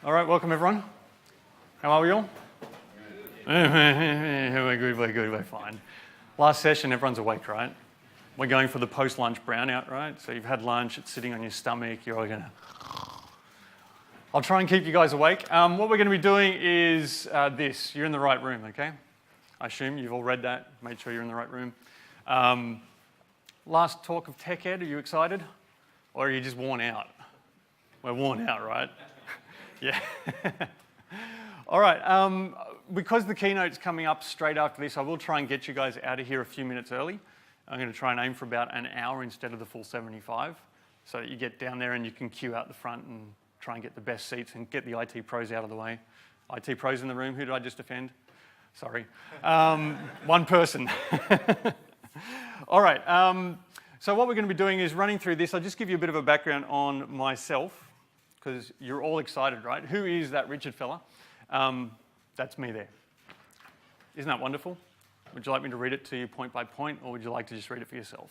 All right, welcome everyone. How are we all? We're good, we're fine. Last session, everyone's awake, right? We're going for the post-lunch brownout, right? So you've had lunch, it's sitting on your stomach, you're all gonna... I'll try and keep you guys awake. What we're gonna be doing is this. You're in the right room, okay? I assume you've all read that, made sure you're in the right room. Last talk of TechEd, are you excited? Or are you just worn out? We're worn out, right? Yeah. All right, because the keynote's coming up straight after this, I will try and get you guys out of here a few minutes early. I'm going to try and aim for about an hour instead of the full 75, so that you get down there and you can queue out the front and try and get the best seats and get the IT pros out of the way. IT pros in the room, who did I just offend? Sorry. One person. All right, so what we're going to be doing is running through this. I'll just give you a bit of a background on myself, because you're all excited, right? Who is that Richard fella? That's me there. Isn't that wonderful? Would you like me to read it to you point by point, or would you like to just read it for yourself?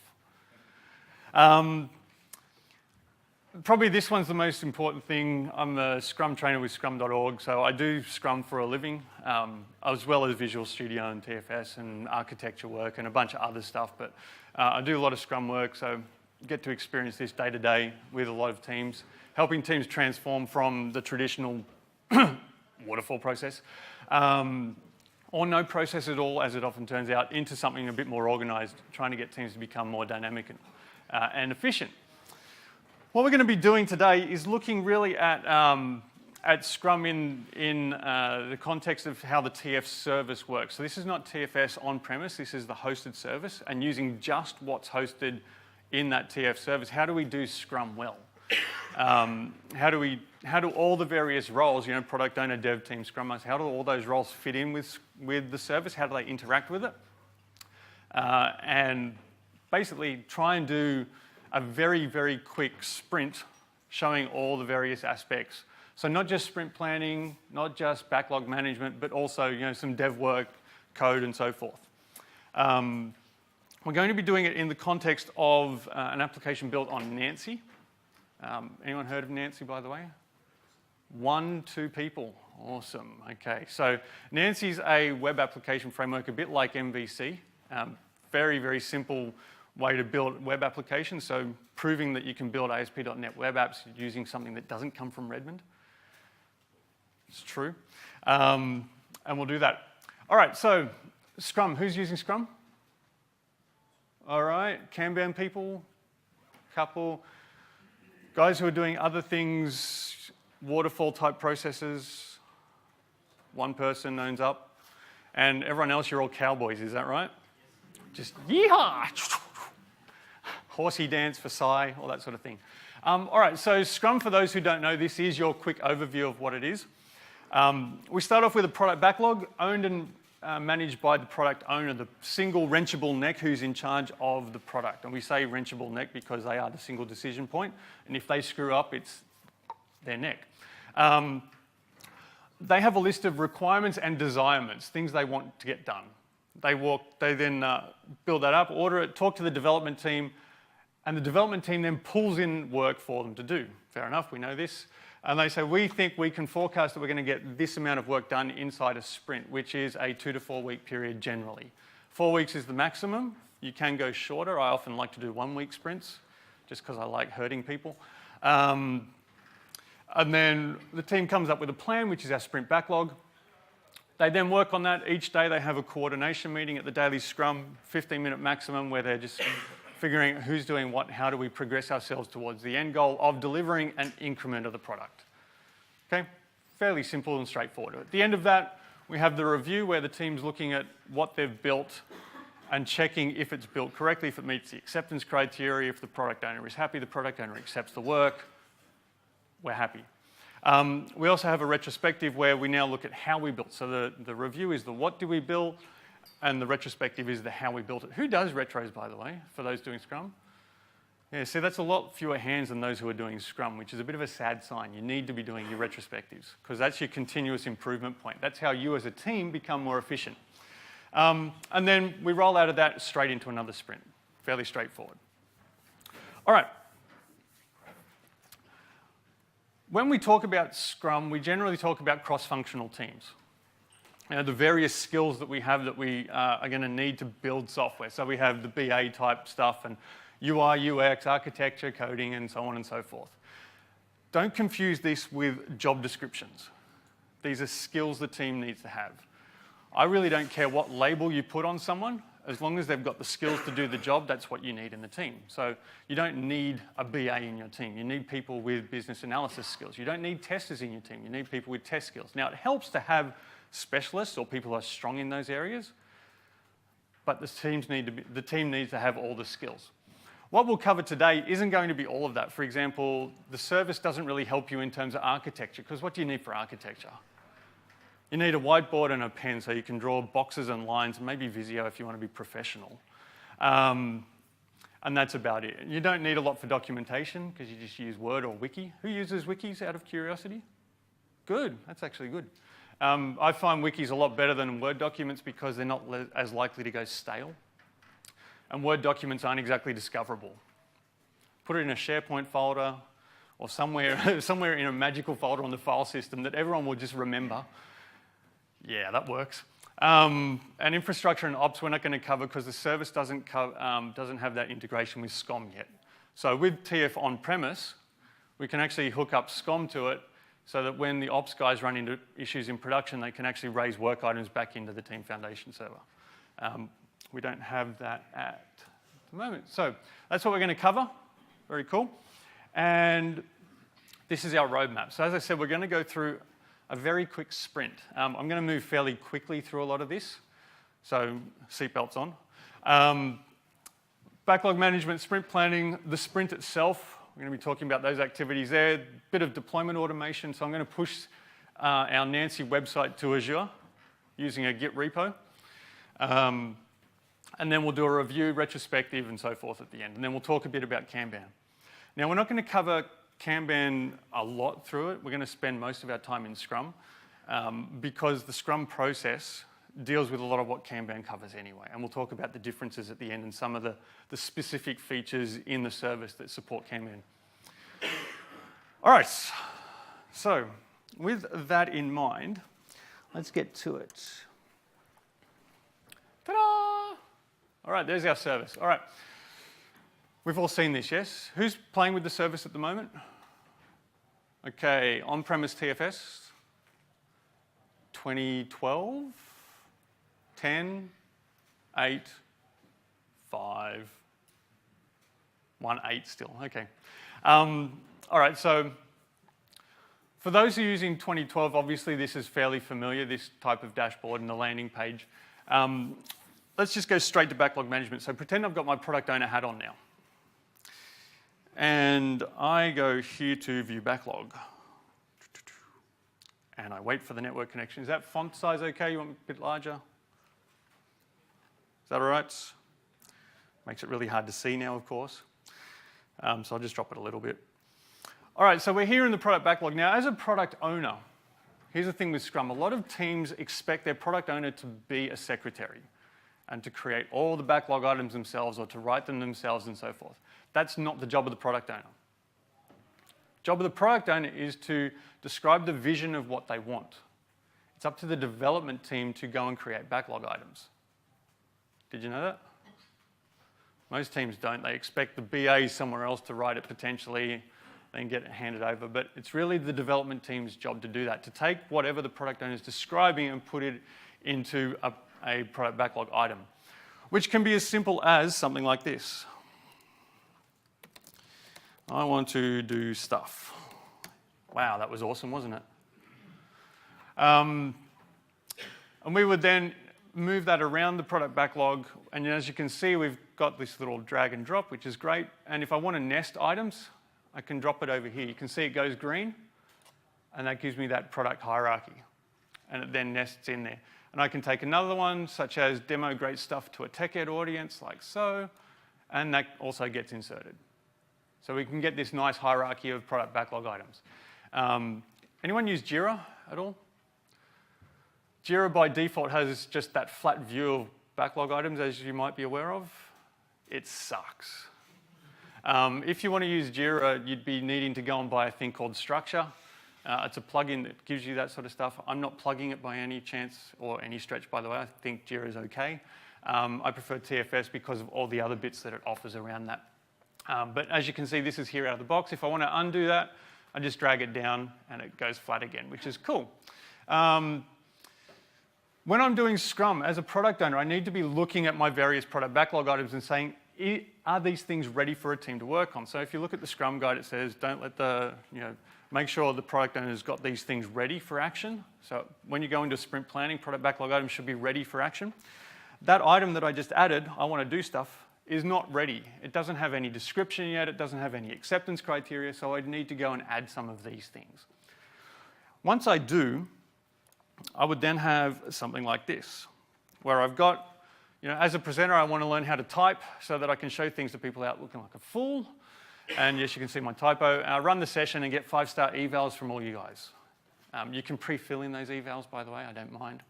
Probably this one's the most important thing. I'm a Scrum trainer with Scrum.org, so I do Scrum for a living, as well as Visual Studio and TFS and architecture work and a bunch of other stuff, but I do a lot of Scrum work, so get to experience this day to day with a lot of teams, helping teams transform from the traditional waterfall process, or no process at all, as it often turns out, into something a bit more organized, trying to get teams to become more dynamic and efficient. What we're going to be doing today is looking really at Scrum in the context of how the TF service works. So this is not TFS on-premise, this is the hosted service, and using just what's hosted in that TF service. How do we do Scrum well? How do all the various roles, you know, product owner, dev team, Scrum Master, how do all those roles fit in with the service? How do they interact with it? And basically try and do a very, very quick sprint showing all the various aspects. So not just sprint planning, not just backlog management, but also, you know, some dev work, code, and so forth. We're going to be doing it in the context of an application built on Nancy. Anyone heard of Nancy, by the way? 2 people. Awesome. Okay, so Nancy's a web application framework, a bit like MVC. Very, very simple way to build web applications, so proving that you can build ASP.NET web apps using something that doesn't come from Redmond. It's true. And we'll do that. All right, so Scrum. Who's using Scrum? All right, Kanban people? Couple. Guys who are doing other things, waterfall type processes, 1 person owns up, and everyone else, you're all cowboys, is that right? Just yeehaw! Horsey dance for Psy, all that sort of thing. All right, so Scrum, for those who don't know, this is your quick overview of what it is. We start off with a product backlog, owned and managed by the product owner, the single wrenchable neck who's in charge of the product. And we say wrenchable neck because they are the single decision point, and if they screw up, it's their neck. They have a list of requirements and desirements, things they want to get done. They then build that up, order it, talk to the development team, and the development team then pulls in work for them to do. Fair enough, we know this. And they say, we think we can forecast that we're going to get this amount of work done inside a sprint, which is a 2 to 4 week period generally. 4 weeks is the maximum. You can go shorter. I often like to do 1 week sprints, just because I like hurting people. And then the team comes up with a plan, which is our sprint backlog. They then work on that. Each day they have a coordination meeting at the daily Scrum, 15-minute maximum, where they're just figuring who's doing what, how do we progress ourselves towards the end goal of delivering an increment of the product. Okay, fairly simple and straightforward. At the end of that, we have the review where the team's looking at what they've built and checking if it's built correctly, if it meets the acceptance criteria, if the product owner is happy, the product owner accepts the work, we're happy. We also have a retrospective where we now look at how we built. So the review is the what do we build, and the retrospective is the how we built it. Who does retros, by the way, for those doing Scrum? Yeah, see, that's a lot fewer hands than those who are doing Scrum, which is a bit of a sad sign. You need to be doing your retrospectives, because that's your continuous improvement point. That's how you as a team become more efficient. And then we roll out of that straight into another sprint. Fairly straightforward. All right. When we talk about Scrum, we generally talk about cross-functional teams. The various skills that we have that we are going to need to build software. So we have the BA type stuff and UI, UX, architecture, coding, and so on and so forth. Don't confuse this with job descriptions. These are skills the team needs to have. I really don't care what label you put on someone. As long as they've got the skills to do the job, that's what you need in the team. So you don't need a BA in your team. You need people with business analysis skills. You don't need testers in your team. You need people with test skills. Now, it helps to have specialists or people who are strong in those areas, but the team needs to have all the skills. What we'll cover today isn't going to be all of that. For example, the service doesn't really help you in terms of architecture, because what do you need for architecture? You need a whiteboard and a pen so you can draw boxes and lines, and maybe Visio if you want to be professional. And that's about it. You don't need a lot for documentation because you just use Word or Wiki. Who uses wikis out of curiosity? Good, that's actually good. I find wikis a lot better than Word documents because they're not as likely to go stale. And Word documents aren't exactly discoverable. Put it in a SharePoint folder or somewhere in a magical folder on the file system that everyone will just remember. Yeah, that works. And infrastructure and ops we're not going to cover because the service doesn't have that integration with SCOM yet. So with TF on-premise, we can actually hook up SCOM to it so that when the ops guys run into issues in production, they can actually raise work items back into the Team Foundation server. We don't have that at the moment. So that's what we're going to cover. Very cool. And this is our roadmap. So as I said, we're going to go through a very quick sprint. I'm going to move fairly quickly through a lot of this, so seatbelts on. Backlog management, sprint planning, the sprint itself, we're going to be talking about those activities there, a bit of deployment automation, so I'm going to push our Nancy website to Azure using a Git repo. And then we'll do a review, retrospective, and so forth at the end. And then we'll talk a bit about Kanban. Now, we're not going to cover Kanban a lot through it. We're going to spend most of our time in Scrum because the Scrum process deals with a lot of what Kanban covers anyway. And we'll talk about the differences at the end and some of the specific features in the service that support Kanban. All right, so with that in mind, let's get to it. Ta-da! All right, there's our service. All right. We've all seen this, yes? Who's playing with the service at the moment? Okay, on-premise TFS, 2012, 10, 8, 5, 1, 8 still, okay. All right, so for those who are using 2012, obviously this is fairly familiar, this type of dashboard and the landing page. Let's just go straight to backlog management. So pretend I've got my product owner hat on now. And I go here to view backlog. And I wait for the network connection. Is that font size okay? You want it a bit larger? Is that all right? Makes it really hard to see now, of course. So I'll just drop it a little bit. All right, so we're here in the product backlog. Now, as a product owner, here's the thing with Scrum. A lot of teams expect their product owner to be a secretary and to create all the backlog items themselves or to write them themselves and so forth. That's not the job of the product owner. The job of the product owner is to describe the vision of what they want. It's up to the development team to go and create backlog items. Did you know that? Most teams don't. They expect the BA somewhere else to write it potentially, then get it handed over. But it's really the development team's job to do that, to take whatever the product owner is describing and put it into a product backlog item, which can be as simple as something like this. I want to do stuff. Wow, that was awesome, wasn't it? And we would then move that around the product backlog. And as you can see, we've got this little drag and drop, which is great. And if I want to nest items, I can drop it over here. You can see it goes green, and that gives me that product hierarchy. And it then nests in there. And I can take another one, such as demo great stuff to a TechEd audience, like so, and that also gets inserted. So we can get this nice hierarchy of product backlog items. Anyone use Jira at all? Jira by default has just that flat view of backlog items, as you might be aware of. It sucks. If you want to use Jira, you'd be needing to go and buy a thing called Structure, It's a plugin that gives you that sort of stuff. I'm not plugging it by any chance or any stretch, by the way. I think Jira is okay. I prefer TFS because of all the other bits that it offers around that. But as you can see, this is here out of the box. If I want to undo that, I just drag it down and it goes flat again, which is cool. When I'm doing Scrum, as a product owner, I need to be looking at my various product backlog items and saying, are these things ready for a team to work on? So if you look at the Scrum guide, it says, don't let make sure the product owner's got these things ready for action. So when you go into sprint planning, product backlog items should be ready for action. That item that I just added, I want to do stuff, is not ready. It doesn't have any description yet. It doesn't have any acceptance criteria. So I'd need to go and add some of these things. Once I do, I would then have something like this, where I've got, as a presenter, I want to learn how to type so that I can show things to people without looking like a fool. And yes, you can see my typo. Run the session and get 5-star evals from all you guys. You can pre-fill in those evals, by the way. I don't mind.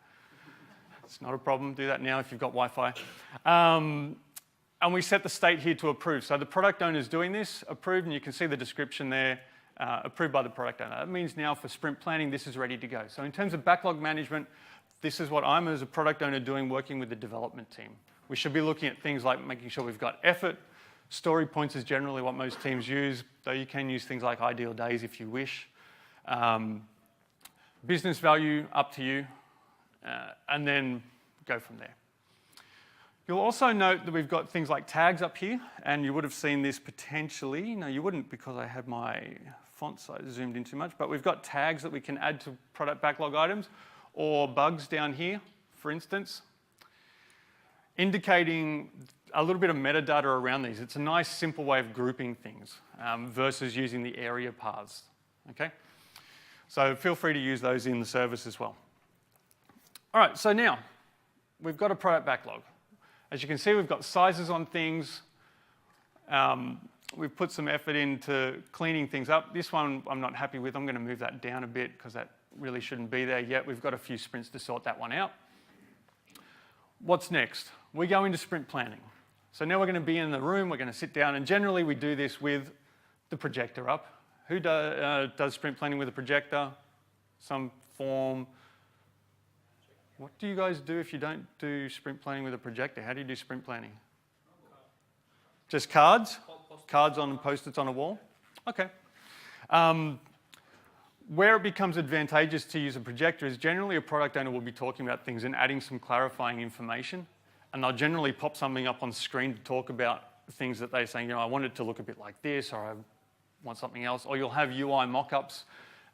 It's not a problem. Do that now if you've got Wi-Fi. And we set the state here to approve. So the product owner is doing this, approved, and you can see the description there. Approved by the product owner. That means now for sprint planning, this is ready to go. So in terms of backlog management, this is what I'm as a product owner doing, working with the development team. We should be looking at things like making sure we've got effort. Story points is generally what most teams use, though you can use things like ideal days if you wish. Business value, up to you, and then go from there. You'll also note that we've got things like tags up here, and you would have seen this potentially. No, you wouldn't because I had my font size zoomed in too much, but we've got tags that we can add to product backlog items or bugs down here, for instance, indicating a little bit of metadata around these. It's a nice, simple way of grouping things versus using the area paths, okay? So feel free to use those in the service as well. All right, so now we've got a product backlog. As you can see, we've got sizes on things. We've put some effort into cleaning things up. This one I'm not happy with. I'm going to move that down a bit because that really shouldn't be there yet. We've got a few sprints to sort that one out. What's next? We go into sprint planning. So now we're going to be in the room. We're going to sit down. And generally, we do this with the projector up. Who does sprint planning with a projector? Some form. What do you guys do if you don't do sprint planning with a projector? How do you do sprint planning? Just cards? Cards on Post-its on a wall? Okay. Where it becomes advantageous to use a projector is generally a product owner will be talking about things and adding some clarifying information. And they'll generally pop something up on screen to talk about things that they're saying, I want it to look a bit like this, or I want something else. Or you'll have UI mock-ups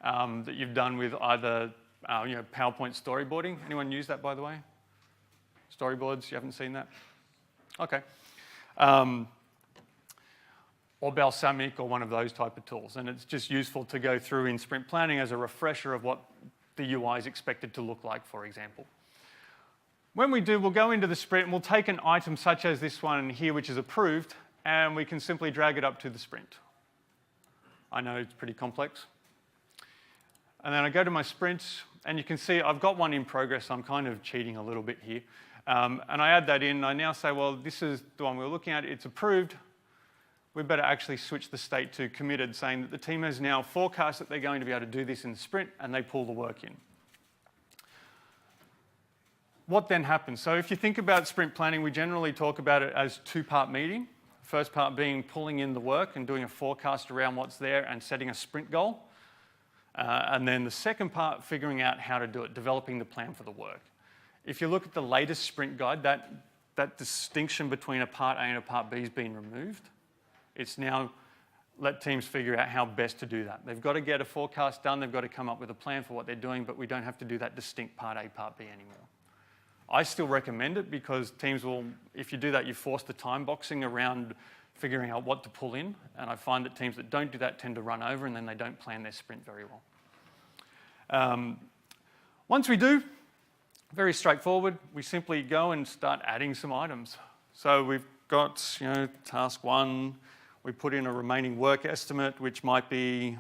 that you've done with either PowerPoint storyboarding. Anyone use that, by the way? Storyboards, you haven't seen that? Okay. Or Balsamic or one of those type of tools. And it's just useful to go through in sprint planning as a refresher of what the UI is expected to look like, for example. When we do, we'll go into the sprint and we'll take an item such as this one here, which is approved, and we can simply drag it up to the sprint. I know it's pretty complex. And then I go to my sprints, and you can see I've got one in progress. So I'm kind of cheating a little bit here. And I add that in, and I now say, well, this is the one we're looking at. It's approved. We better actually switch the state to committed, saying that the team has now forecast that they're going to be able to do this in the sprint, and they pull the work in. What then happens? So if you think about sprint planning, we generally talk about it as two-part meeting. First part being pulling in the work and doing a forecast around what's there and setting a sprint goal. And then the second part, figuring out how to do it, developing the plan for the work. If you look at the latest sprint guide, that distinction between a part A and a part B has been removed. It's now let teams figure out how best to do that. They've got to get a forecast done. They've got to come up with a plan for what they're doing, but we don't have to do that distinct part A, part B anymore. I still recommend it because teams will, if you do that, you force the time boxing around figuring out what to pull in. And I find that teams that don't do that tend to run over and then they don't plan their sprint very well. Once we do, very straightforward, we simply go and start adding some items. So we've got, task 1, we put in a remaining work estimate, which might be,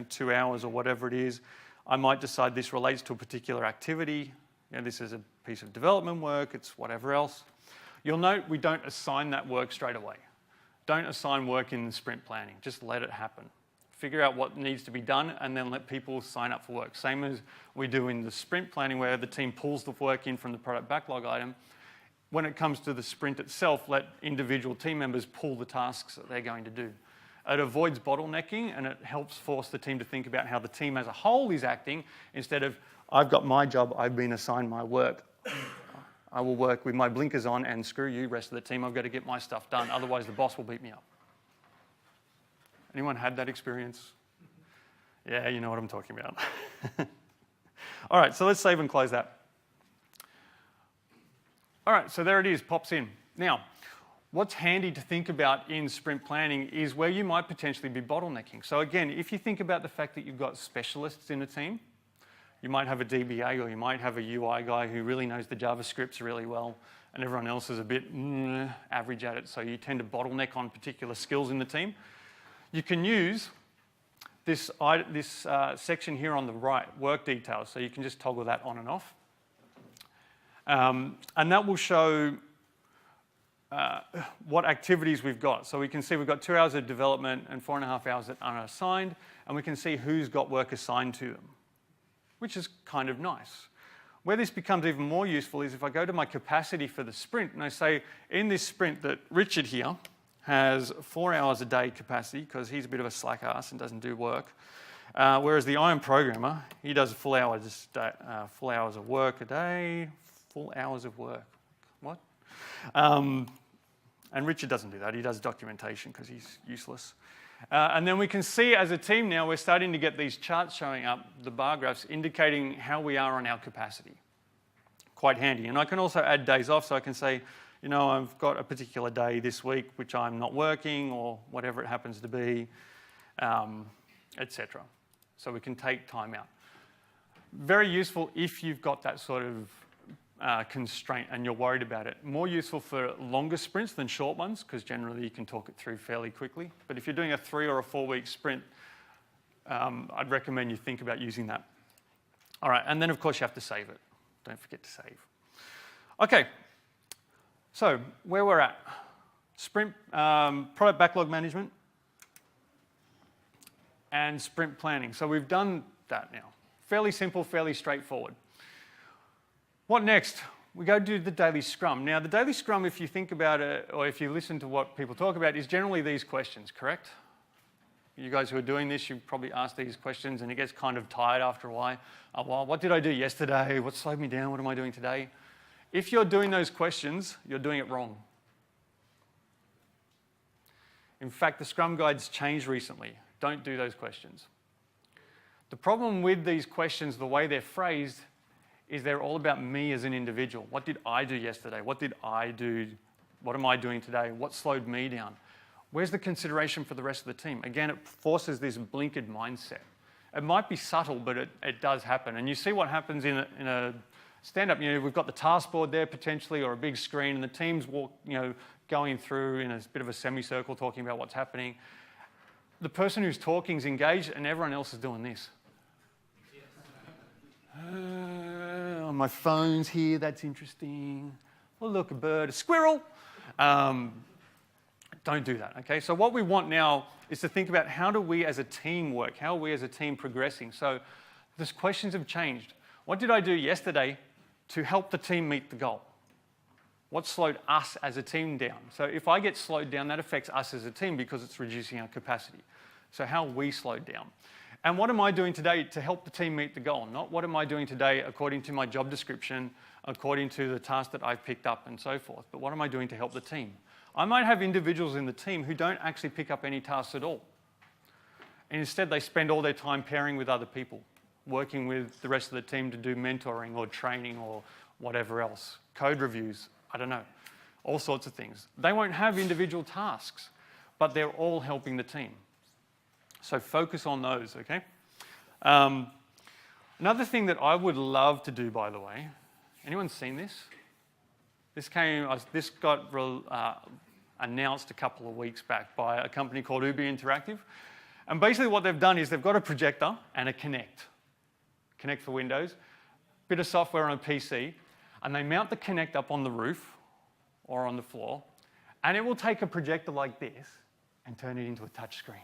2 hours or whatever it is. I might decide this relates to a particular activity. This is a piece of development work, it's whatever else. You'll note we don't assign that work straight away. Don't assign work in sprint planning, just let it happen. figure out what needs to be done, and then let people sign up for work. Same as we do in the sprint planning, where the team pulls the work in from the product backlog item. When it comes to the sprint itself, let individual team members pull the tasks that they're going to do. It avoids bottlenecking, and it helps force the team to think about how the team as a whole is acting, instead of, I've got my job, I've been assigned my work. I will work with my blinkers on, and screw you, rest of the team, I've got to get my stuff done, otherwise the boss will beat me up. Anyone had that experience? Yeah, you know what I'm talking about. All right, so let's save and close that. All right, so there it is, pops in. Now, what's handy to think about in sprint planning is where you might potentially be bottlenecking. So again, if you think about the fact that you've got specialists in a team, you might have a DBA, or you might have a UI guy who really knows the JavaScripts really well, and everyone else is a bit average at it, so you tend to bottleneck on particular skills in the team. You can use this section here on the right, work details, so you can just toggle that on and off. And that will show what activities we've got. So we can see we've got 2 hours of development and 4.5 hours that are unassigned, and we can see who's got work assigned to them, which is kind of nice. Where this becomes even more useful is if I go to my capacity for the sprint, and I say in this sprint that Richard here has 4 hours a day capacity, because he's a bit of a slack ass and doesn't do work. Whereas the iron programmer, he does full hours of work a day, full hours of work. What? And Richard doesn't do that. He does documentation because he's useless. And then we can see as a team now, we're starting to get these charts showing up, the bar graphs, indicating how we are on our capacity. Quite handy. And I can also add days off, so I can say, you know, I've got a particular day this week which I'm not working, or whatever it happens to be, etc. So we can take time out. Very useful if you've got that sort of constraint and you're worried about it. More useful for longer sprints than short ones, because generally you can talk it through fairly quickly. But if you're doing a 3 or a 4 week sprint, I'd recommend you think about using that. All right, and then of course you have to save it. Don't forget to save. Okay, so where we're at. Sprint, product backlog management, and sprint planning. So we've done that now. Fairly simple, fairly straightforward. What next? We go do the daily scrum. Now, the daily scrum, if you think about it, or if you listen to what people talk about, is generally these questions, correct? You guys who are doing this, you probably ask these questions, and it gets kind of tired after a while. Well, what did I do yesterday? What slowed me down? What am I doing today? If you're doing those questions, you're doing it wrong. In fact, the Scrum Guide's changed recently. Don't do those questions. The problem with these questions, the way they're phrased, is they're all about me as an individual. What did I do yesterday? What did I do? What am I doing today? What slowed me down? Where's the consideration for the rest of the team? Again, it forces this blinkered mindset. It might be subtle, but it does happen. And you see what happens in a stand-up. You know, we've got the task board there potentially, or a big screen, and the team's going through in a bit of a semicircle talking about what's happening. The person who's talking is engaged, and everyone else is doing this. My phone's here, that's interesting. Oh, look, a bird, a squirrel. Don't do that, okay? So what we want now is to think about how do we as a team work? How are we as a team progressing? So these questions have changed. What did I do yesterday to help the team meet the goal? What slowed us as a team down? So if I get slowed down, that affects us as a team because it's reducing our capacity. So how we slowed down. And what am I doing today to help the team meet the goal? Not what am I doing today according to my job description, according to the task that I've picked up and so forth, but what am I doing to help the team? I might have individuals in the team who don't actually pick up any tasks at all. And instead they spend all their time pairing with other people, working with the rest of the team to do mentoring or training or whatever else, code reviews, I don't know, all sorts of things. They won't have individual tasks, but they're all helping the team. So focus on those, okay? Another thing that I would love to do, by the way, anyone seen this? This got announced a couple of weeks back by a company called Uber Interactive. And basically what they've done is they've got a projector and a Kinect for Windows, bit of software on a PC, and they mount the Kinect up on the roof or on the floor, and it will take a projector like this and turn it into a touch screen.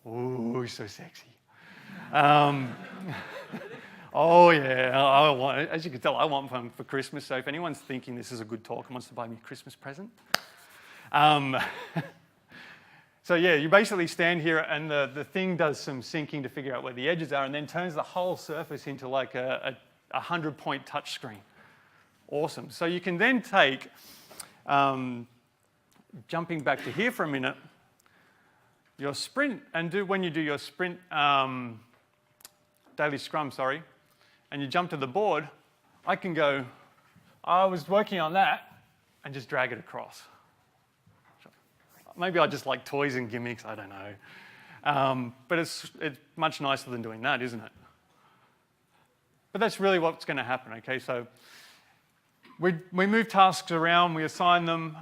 Ooh, so sexy. Oh yeah, as you can tell, I want one for Christmas. So if anyone's thinking this is a good talk and wants to buy me a Christmas present, so yeah, you basically stand here and the thing does some syncing to figure out where the edges are and then turns the whole surface into like a 100-point touch screen. Awesome. So you can then take, jumping back to here for a minute, your sprint, and when you do your sprint daily scrum, and you jump to the board, I can go, I was working on that, and just drag it across. Maybe I just like toys and gimmicks, I don't know. But it's much nicer than doing that, isn't it? But that's really what's going to happen, okay? So we move tasks around, we assign them.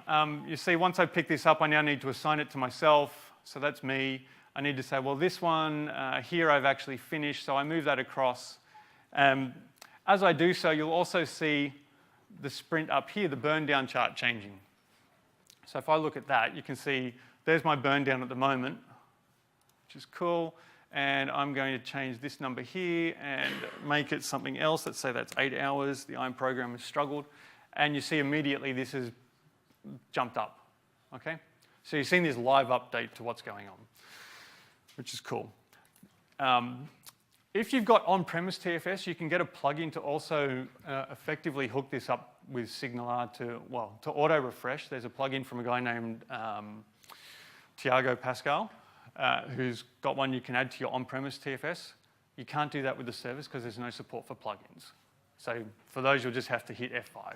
You see, once I pick this up, I now need to assign it to myself. So that's me. I need to say, well, this one here I've actually finished, so I move that across. As I do so, you'll also see the sprint up here, the burn down chart changing. So if I look at that, you can see there's my burn down at the moment, which is cool. And I'm going to change this number here and make it something else. Let's say that's 8 hours. The iron program has struggled. And you see immediately this has jumped up, okay? So you're seeing this live update to what's going on, which is cool. If you've got on-premise TFS, you can get a plugin to also effectively hook this up with SignalR to auto-refresh. There's a plugin from a guy named Tiago Pascal, who's got one you can add to your on-premise TFS. You can't do that with the service because there's no support for plugins. So for those, you'll just have to hit F5.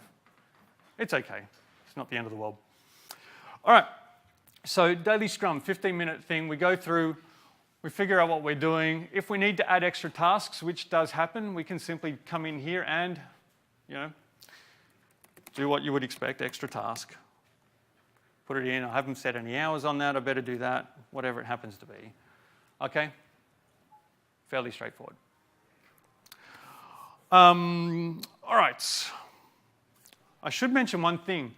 It's okay. It's not the end of the world. All right. So daily scrum, 15-minute thing. We go through, we figure out what we're doing. If we need to add extra tasks, which does happen, we can simply come in here and, do what you would expect, extra task. Put it in. I haven't set any hours on that. I better do that, whatever it happens to be. Okay? Fairly straightforward. All right. I should mention one thing.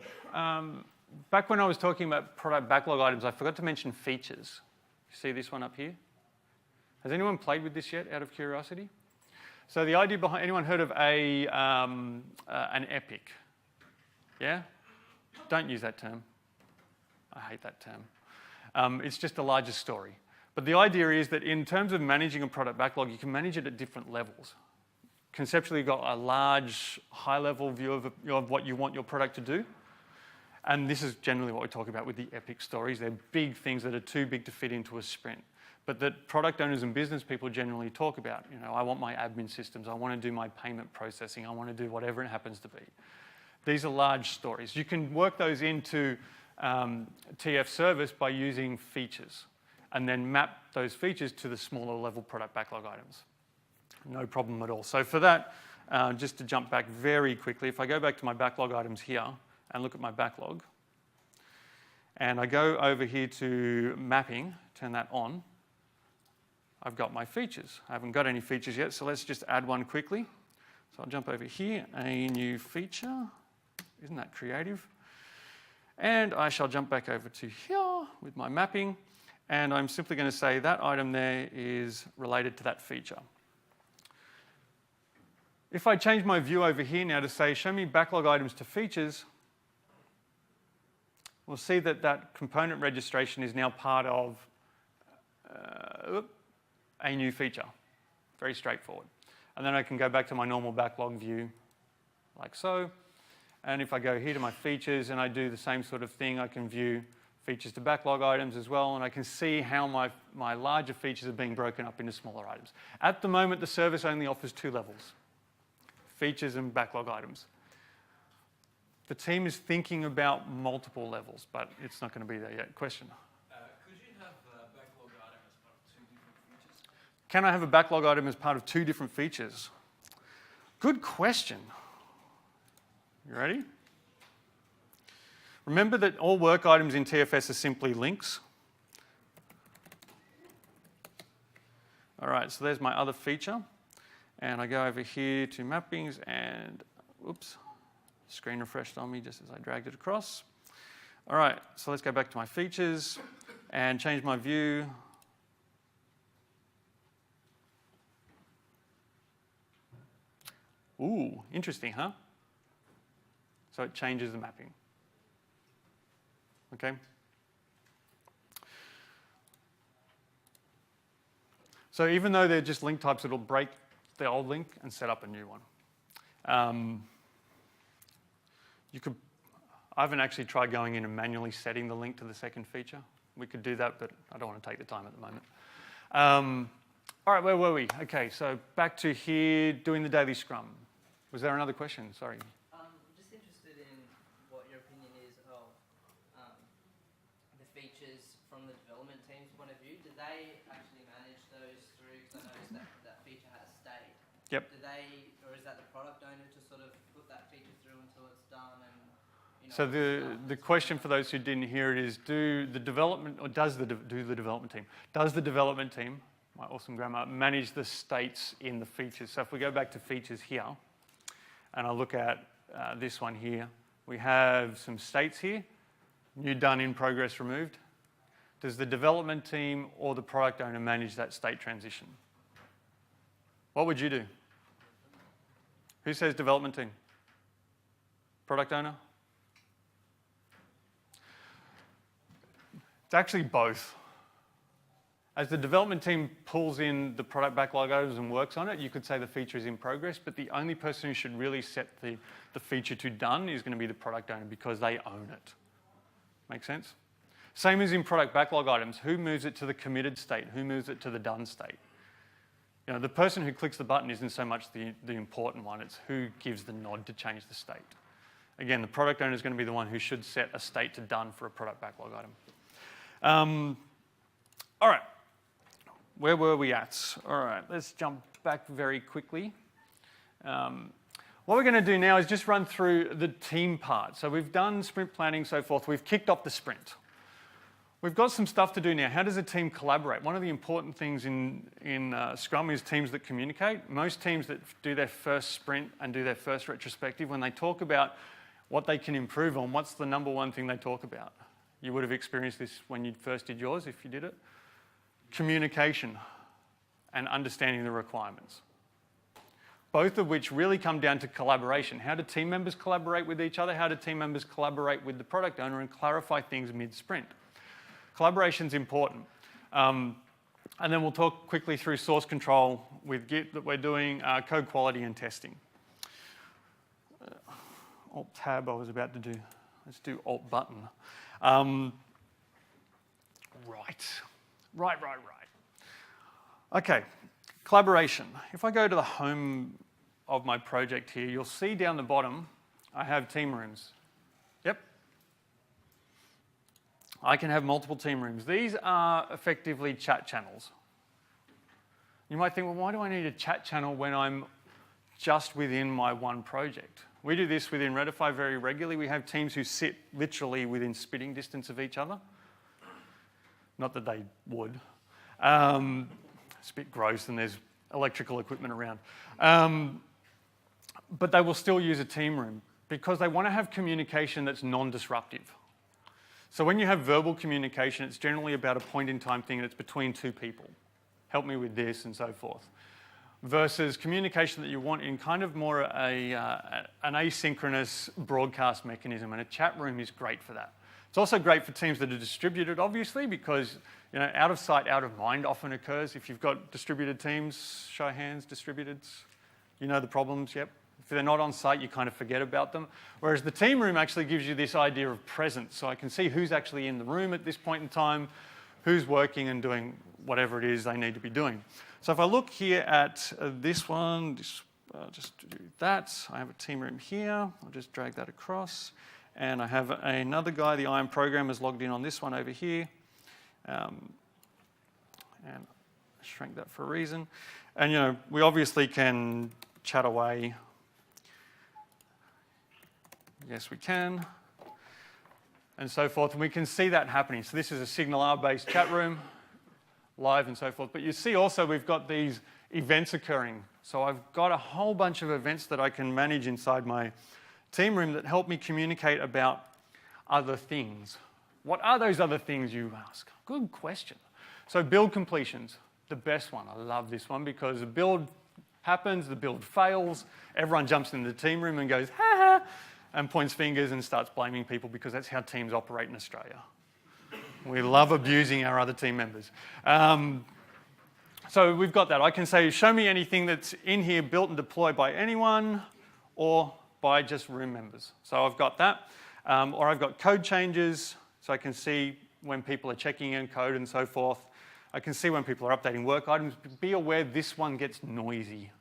Back when I was talking about product backlog items, I forgot to mention features. You see this one up here? Has anyone played with this yet, out of curiosity? So the idea behind, anyone heard of an epic? Yeah? Don't use that term. I hate that term. It's just a larger story. But the idea is that in terms of managing a product backlog, you can manage it at different levels. Conceptually, you've got a large, high-level view of what you want your product to do. And this is generally what we talk about with the epic stories. They're big things that are too big to fit into a sprint, but that product owners and business people generally talk about. I want my admin systems. I want to do my payment processing. I want to do whatever it happens to be. These are large stories. You can work those into TF service by using features and then map those features to the smaller level product backlog items. No problem at all. So for that, just to jump back very quickly, if I go back to my backlog items here and look at my backlog, and I go over here to mapping, turn that on, I've got my features. I haven't got any features yet, so let's just add one quickly. So I'll jump over here, a new feature. Isn't that creative? And I shall jump back over to here with my mapping, and I'm simply going to say that item there is related to that feature. If I change my view over here now to say, show me backlog items to features, we'll see that that component registration is now part of a new feature. Very straightforward. And then I can go back to my normal backlog view like so. And if I go here to my features and I do the same sort of thing, I can view features to backlog items as well, and I can see how my larger features are being broken up into smaller items. At the moment, the service only offers 2 levels, features and backlog items. The team is thinking about multiple levels, but it's not going to be there yet. Question? Could you have a backlog item as part of 2 different features? Can I have a backlog item as part of 2 different features? Good question. You ready? Remember that all work items in TFS are simply links. All right, so there's my other feature. And I go over here to mappings and, oops, screen refreshed on me just as I dragged it across. All right, so let's go back to my features and change my view. Ooh, interesting, huh? So it changes the mapping. Okay? So even though they're just link types, it'll break the old link and set up a new one. I haven't actually tried going in and manually setting the link to the second feature. We could do that, but I don't want to take the time at the moment. All right, where were we? Okay, so back to here, doing the daily Scrum. Was there another question? Sorry. Just interested in what your opinion is of the features from the development team's point of view. Do they actually manage those through? Because I noticed that that feature had a state. Yep. Do they, or is that the product owner to sort of put that feature through until it's done? And so the question for those who didn't hear it is: does the development team, my awesome grammar, manage the states in the features? So if we go back to features here, and I look at this one here, we have some states here: new, done, in progress, removed. Does the development team or the product owner manage that state transition? What would you do? Who says development team? Product owner? It's actually both. As the development team pulls in the product backlog items and works on it, you could say the feature is in progress, but the only person who should really set the feature to done is going to be the product owner because they own it. Make sense? Same as in product backlog items. Who moves it to the committed state? Who moves it to the done state? You know, the person who clicks the button isn't so much the important one, it's who gives the nod to change the state. Again, the product owner is going to be the one who should set a state to done for a product backlog item. All right, where were we at? All right, let's jump back very quickly. What we're going to do now is just run through the team part. So we've done sprint planning, so forth. We've kicked off the sprint. We've got some stuff to do now. How does a team collaborate? One of the important things in Scrum is teams that communicate. Most teams that do their first sprint and do their first retrospective, when they talk about what they can improve on, what's the number one thing they talk about? You would have experienced this when you first did yours, if you did it. Communication and understanding the requirements. Both of which really come down to collaboration. How do team members collaborate with each other? How do team members collaborate with the product owner and clarify things mid-sprint? Collaboration's important. And then we'll talk quickly through source control with Git that we're doing, code quality and testing. Alt-tab I was about to do. Let's do Alt-button. Right. Okay, collaboration. If I go to the home of my project here, you'll see down the bottom, I have team rooms. Yep. I can have multiple team rooms. These are effectively chat channels. You might think, well, why do I need a chat channel when I'm just within my one project? We do this within Redify very regularly. We have teams who sit literally within spitting distance of each other. Not that they would. It's a bit gross and there's electrical equipment around. But they will still use a team room because they want to have communication that's non-disruptive. So when you have verbal communication, it's generally about a point-in-time thing and it's between two people. Help me with this and so forth. Versus communication that you want in kind of more an asynchronous broadcast mechanism, and a chat room is great for that. It's also great for teams that are distributed, obviously, because out of sight, out of mind often occurs. If you've got distributed teams, show of hands, distributed, you know the problems, yep. If they're not on site, you kind of forget about them. Whereas the team room actually gives you this idea of presence. So I can see who's actually in the room at this point in time, who's working and doing whatever it is they need to be doing. So if I look here at this one, just to do that, I have a team room here. I'll just drag that across. And I have another guy, the IAM programmer's logged in on this one over here. And shrink that for a reason. And we obviously can chat away. Yes, we can. And so forth. And we can see that happening. So this is a Signal R-based chat room, live and so forth. But you see also we've got these events occurring. So I've got a whole bunch of events that I can manage inside my team room that help me communicate about other things. What are those other things, you ask? Good question. So build completions, the best one. I love this one because a build happens, the build fails, everyone jumps in the team room and goes, ha ha, and points fingers and starts blaming people because that's how teams operate in Australia. We love abusing our other team members. So we've got that. I can say, show me anything that's in here built and deployed by anyone or by just room members. So I've got that. Or I've got code changes, so I can see when people are checking in code and so forth. I can see when people are updating work items. Be aware this one gets noisy.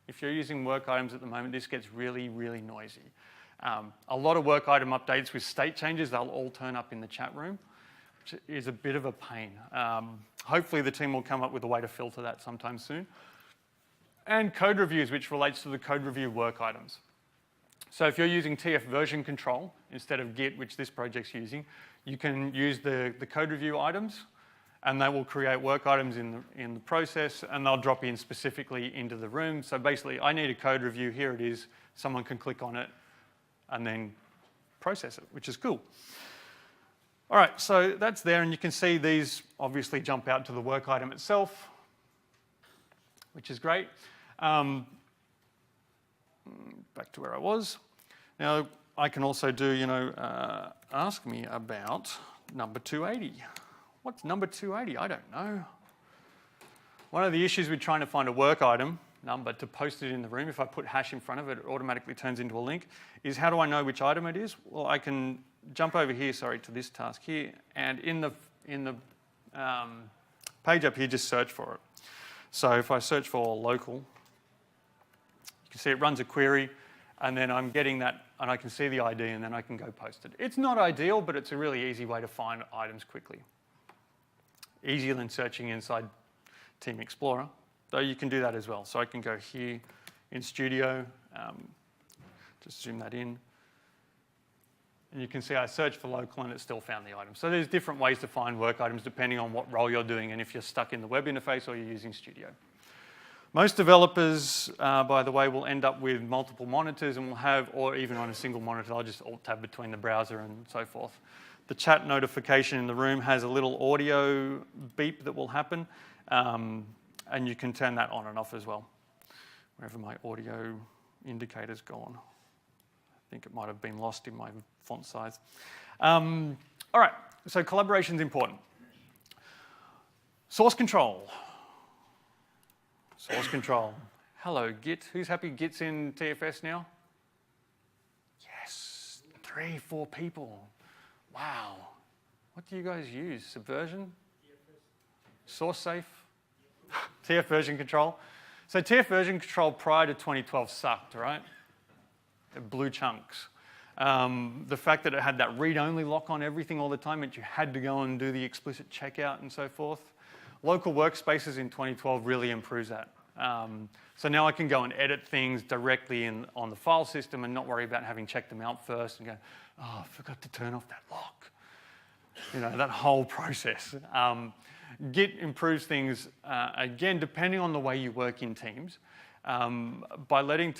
If you're using work items at the moment, this gets really, really noisy. A lot of work item updates with state changes, they'll all turn up in the chat room, which is a bit of a pain. Hopefully the team will come up with a way to filter that sometime soon. And code reviews, which relates to the code review work items. So if you're using TF version control instead of Git, which this project's using, you can use the code review items, and they will create work items in the process, and they'll drop in specifically into the room. So basically, I need a code review, here it is, someone can click on it and then process it, which is cool. All right, so that's there, and you can see these obviously jump out to the work item itself, which is great. Back to where I was. Now, I can also do, ask me about number 280. What's number 280? I don't know. One of the issues with trying to find a work item number to post it in the room, if I put hash in front of it, it automatically turns into a link, is how do I know which item it is? Well, I can jump over here, to this task here, and in the page up here, just search for it. So if I search for local, you can see it runs a query, and then I'm getting that, and I can see the ID, and then I can go post it. It's not ideal, but it's a really easy way to find items quickly. Easier than searching inside Team Explorer, though you can do that as well. So I can go here in Studio, just zoom that in, and you can see I searched for local and it still found the item. So there's different ways to find work items depending on what role you're doing and if you're stuck in the web interface or you're using Studio. Most developers, by the way, will end up with multiple monitors and will have, or even on a single monitor, I'll just alt-tab between the browser and so forth. The chat notification in the room has a little audio beep that will happen, and you can turn that on and off as well. Wherever my audio indicator's gone. I think it might have been lost in my font size. All right, so collaboration's important. Source control. Source control. Hello, Git. Who's happy Git's in TFS now? Yes, 3, 4 people. Wow. What do you guys use? Subversion? Source safe? TF version control. So TF version control prior to 2012 sucked, right? It blew chunks. The fact that it had that read-only lock on everything all the time meant you had to go and do the explicit checkout and so forth. Local workspaces in 2012 really improves that. So now I can go and edit things directly on the file system and not worry about having checked them out first and go, oh, I forgot to turn off that lock. That whole process. Git improves things, again, depending on the way you work in teams, by letting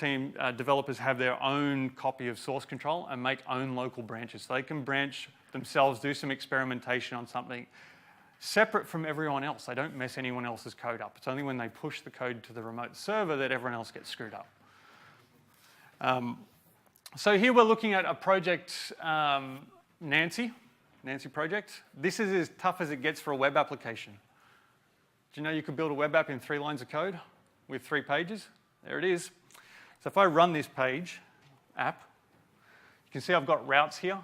developers have their own copy of source control and make own local branches. So they can branch themselves, do some experimentation on something separate from everyone else. They don't mess anyone else's code up. It's only when they push the code to the remote server that everyone else gets screwed up. So here we're looking at a project, Nancy project. This is as tough as it gets for a web application. Do you know you could build a web app in 3 lines of code with 3 pages? There it is. So if I run this app, you can see I've got routes here.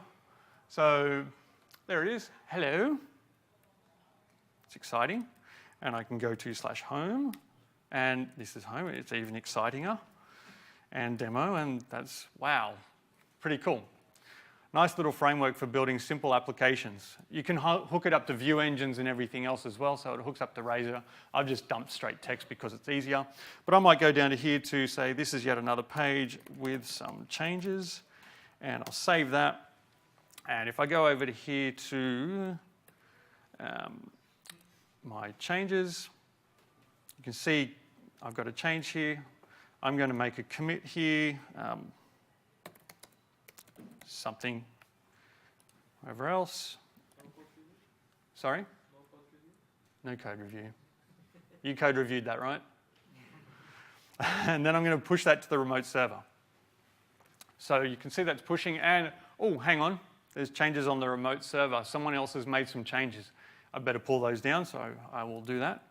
So there it is. Hello. It's exciting. And I can go to /home, and this is home. It's even exciting-er. And demo, and that's, wow, pretty cool. Nice little framework for building simple applications. You can hook it up to view engines and everything else as well, so it hooks up to Razor. I've just dumped straight text because it's easier. But I might go down to here to say this is yet another page with some changes, and I'll save that. And if I go over to here to my changes, you can see I've got a change here. I'm going to make a commit here, something, wherever else. Sorry? No code review. You code reviewed that, right? And then I'm going to push that to the remote server. So you can see that's pushing, and oh, hang on, there's changes on the remote server. Someone else has made some changes. I better pull those down, so I will do that.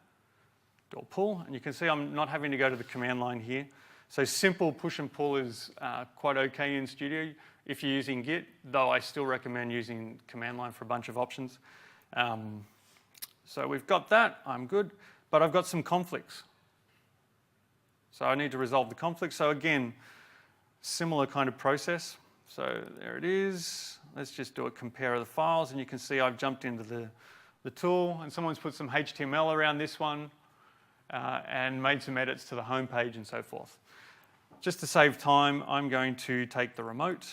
Do a pull, and you can see I'm not having to go to the command line here. So simple push and pull is quite okay in Studio if you're using Git, though I still recommend using command line for a bunch of options. So we've got that, I'm good, but I've got some conflicts. So I need to resolve the conflict. So again, similar kind of process. So there it is. Let's just do a compare of the files, and you can see I've jumped into the tool, and someone's put some HTML around this one and made some edits to the home page and so forth. Just to save time, I'm going to take the remote,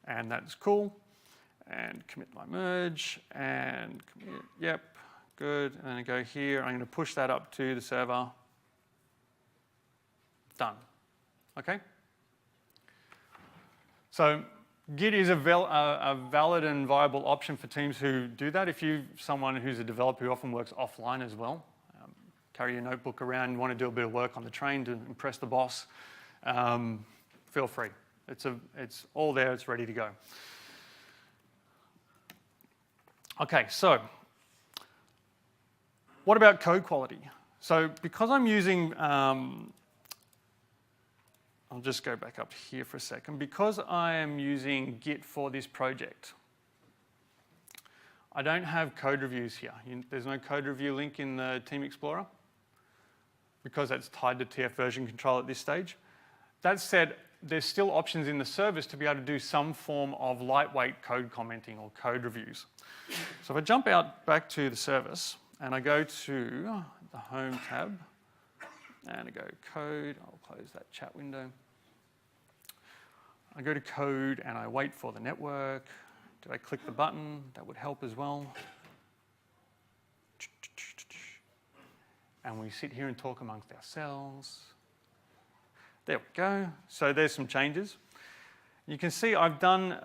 and that's cool, and commit my merge, and commit, yep, good, and then I go here, I'm going to push that up to the server. Done. Okay? So Git is a valid and viable option for teams who do that. If you're someone who's a developer who often works offline as well, carry your notebook around, want to do a bit of work on the train to impress the boss, feel free. It's all there, it's ready to go. Okay, so what about code quality? So because I'm using, I'll just go back up here for a second. Because I am using Git for this project, I don't have code reviews here. There's no code review link in the Team Explorer because that's tied to TF version control at this stage. That said, there's still options in the service to be able to do some form of lightweight code commenting or code reviews. So if I jump out back to the service and I go to the Home tab and I go Code, I'll close that chat window. I go to Code and I wait for the network. Do I click the button? That would help as well. And we sit here and talk amongst ourselves. There we go. So there's some changes. You can see I've done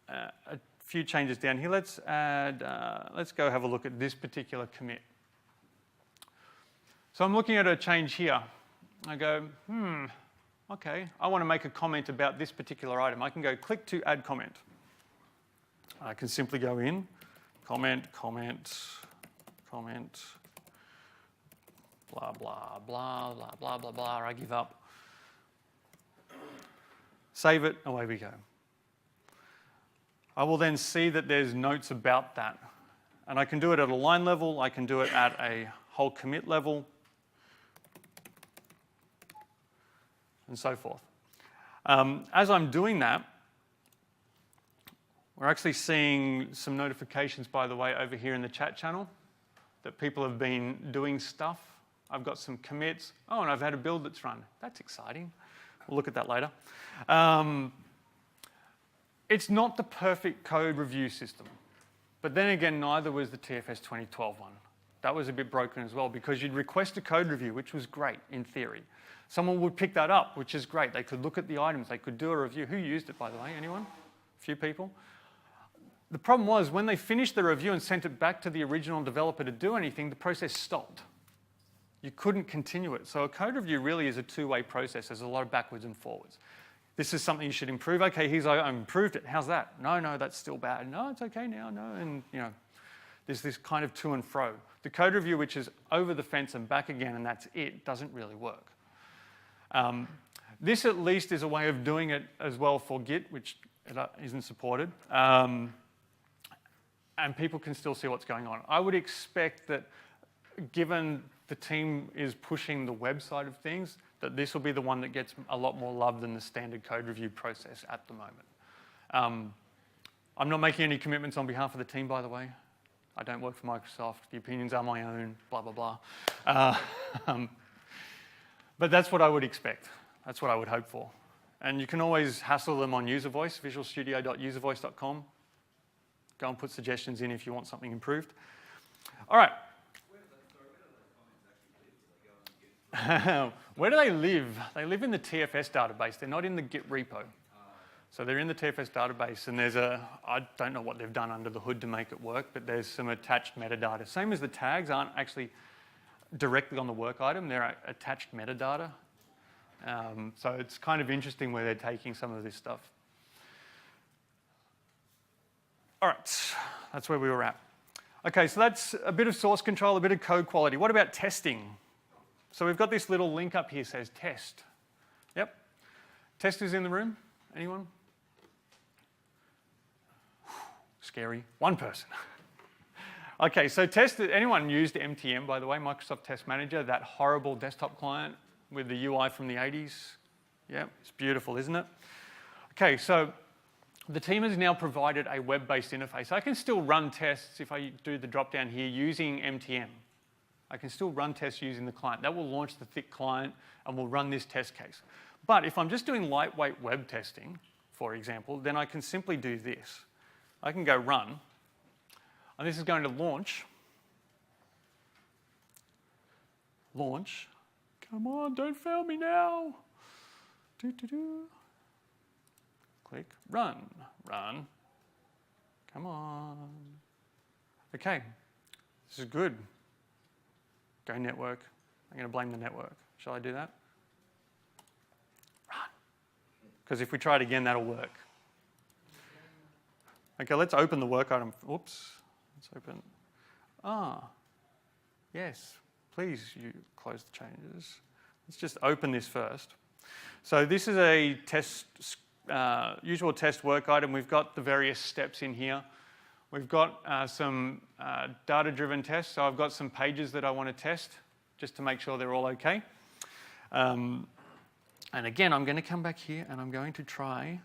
a few changes down here. Let's go have a look at this particular commit. So I'm looking at a change here. I go, okay, I want to make a comment about this particular item. I can go click to add comment. I can simply go in, comment, blah, blah, blah, blah, blah, blah, blah. I give up. Save it, away we go. I will then see that there's notes about that. And I can do it at a line level, I can do it at a whole commit level, and so forth. As I'm doing that, we're actually seeing some notifications, by the way, over here in the chat channel that people have been doing stuff. I've got some commits. Oh, and I've had a build that's run. That's exciting. We'll look at that later. It's not the perfect code review system. But then again, neither was the TFS 2012 one. That was a bit broken as well because you'd request a code review, which was great in theory. Someone would pick that up, which is great. They could look at the items. They could do a review. Who used it, by the way? Anyone? A few people? The problem was when they finished the review and sent it back to the original developer to do anything, the process stopped. You couldn't continue it. So a code review really is a two-way process. There's a lot of backwards and forwards. This is something you should improve. Okay, I improved it. How's that? No, that's still bad. No, it's okay now. No, and there's this kind of to and fro. The code review, which is over the fence and back again, and that's it, doesn't really work. This at least is a way of doing it as well for Git, which isn't supported. And people can still see what's going on. I would expect that given the team is pushing the web side of things, that this will be the one that gets a lot more love than the standard code review process at the moment. I'm not making any commitments on behalf of the team, by the way. I don't work for Microsoft. The opinions are my own, blah, blah, blah. But that's what I would expect. That's what I would hope for. And you can always hassle them on user voice, visualstudio.uservoice.com. Go and put suggestions in if you want something improved. All right. Where do they live? They live in the TFS database. They're not in the Git repo. So they're in the TFS database, and I don't know what they've done under the hood to make it work, but there's some attached metadata. Same as the tags aren't actually directly on the work item. They're attached metadata. So it's kind of interesting where they're taking some of this stuff. All right, that's where we were at. Okay, so that's a bit of source control, a bit of code quality. What about testing? So we've got this little link up here that says test. Yep. Testers in the room? Anyone? Scary. One person. Okay, so anyone used MTM, by the way, Microsoft Test Manager, that horrible desktop client with the UI from the 80s? Yeah, it's beautiful, isn't it? Okay, so the team has now provided a web-based interface. I can still run tests if I do the drop-down here using MTM. I can still run tests using the client. That will launch the thick client and will run this test case. But if I'm just doing lightweight web testing, for example, then I can simply do this. I can go run, and this is going to launch. Launch. Come on, don't fail me now. Click run, run. Come on. Okay, this is good. Go network. I'm going to blame the network. Shall I do that? Run. Because if we try it again, that'll work. Okay, let's open the work item. Oops. Let's open. Yes. Please, you close the changes. Let's just open this first. So this is a test, usual test work item. We've got the various steps in here. We've got some data-driven tests. So I've got some pages that I want to test just to make sure they're all okay. And again, I'm going to come back here and I'm going to try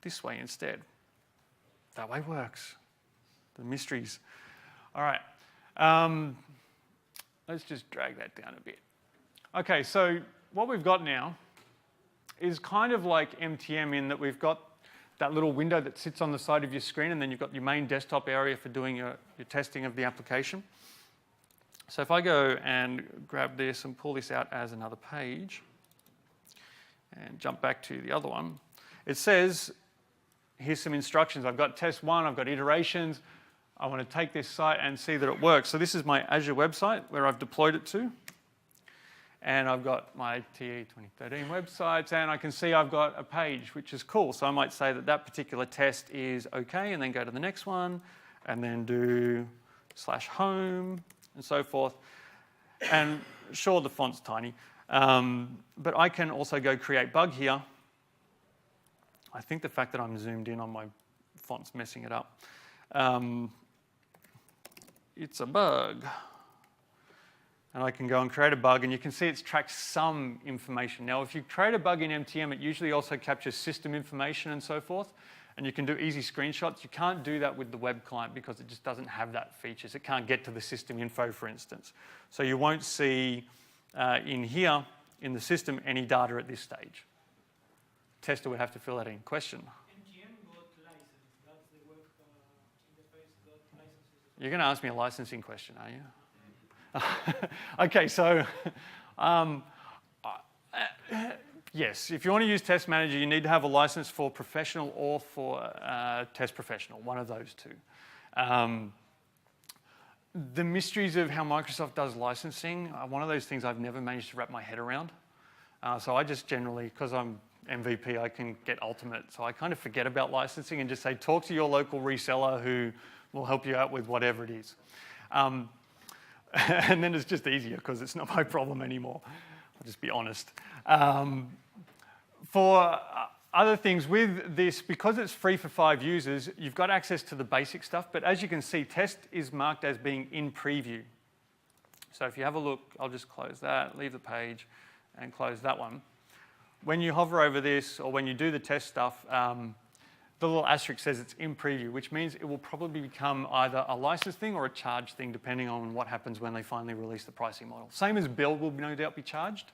this way instead. That way works. The mysteries. All right. Let's just drag that down a bit. Okay, so what we've got now is kind of like MTM in that we've got that little window that sits on the side of your screen, and then you've got your main desktop area for doing your testing of the application. So if I go and grab this and pull this out as another page and jump back to the other one, it says, here's some instructions. I've got test one, I've got iterations. I want to take this site and see that it works. So this is my Azure website where I've deployed it to. And I've got my TE 2013 websites, and I can see I've got a page, which is cool. So I might say that that particular test is okay, and then go to the next one, and then do /home, and so forth. And sure, the font's tiny, but I can also go create bug here. I think the fact that I'm zoomed in on my font's messing it up. It's a bug. And I can go and create a bug, and you can see it's tracked some information. Now, if you create a bug in MTM, it usually also captures system information and so forth, and you can do easy screenshots. You can't do that with the web client because it just doesn't have that features. It can't get to the system info, for instance. So you won't see in here, in the system, any data at this stage. Tester would have to fill that in. Question? MGM got license. That's the web interface got licenses. You're going to ask me a licensing question, are you? Okay, so yes, if you want to use Test Manager, you need to have a license for professional or for test professional, one of those two. The mysteries of how Microsoft does licensing are one of those things I've never managed to wrap my head around. So I just generally, because I'm MVP, I can get Ultimate. So I kind of forget about licensing and just say, talk to your local reseller who will help you out with whatever it is. And then it's just easier because it's not my problem anymore. I'll just be honest. For other things with this, because it's free for 5 users, you've got access to the basic stuff. But as you can see, test is marked as being in preview. So if you have a look, I'll just close that, leave the page, and close that one. When you hover over this, or when you do the test stuff, the little asterisk says it's in preview, which means it will probably become either a license thing or a charge thing, depending on what happens when they finally release the pricing model. Same as build will no doubt be charged,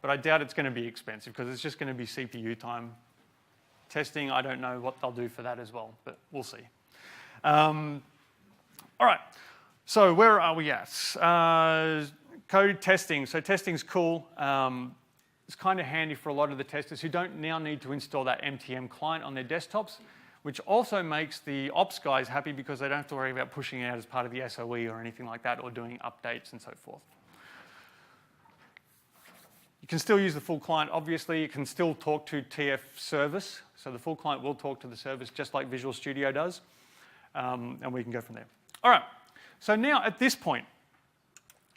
but I doubt it's going to be expensive because it's just going to be CPU time. Testing, I don't know what they'll do for that as well, but we'll see. All right, so where are we at? Code testing. So testing's cool. It's kind of handy for a lot of the testers who don't now need to install that MTM client on their desktops, which also makes the ops guys happy because they don't have to worry about pushing it out as part of the SOE or anything like that, or doing updates and so forth. You can still use the full client. Obviously, you can still talk to TF service. So the full client will talk to the service just like Visual Studio does. And we can go from there. All right. So now at this point,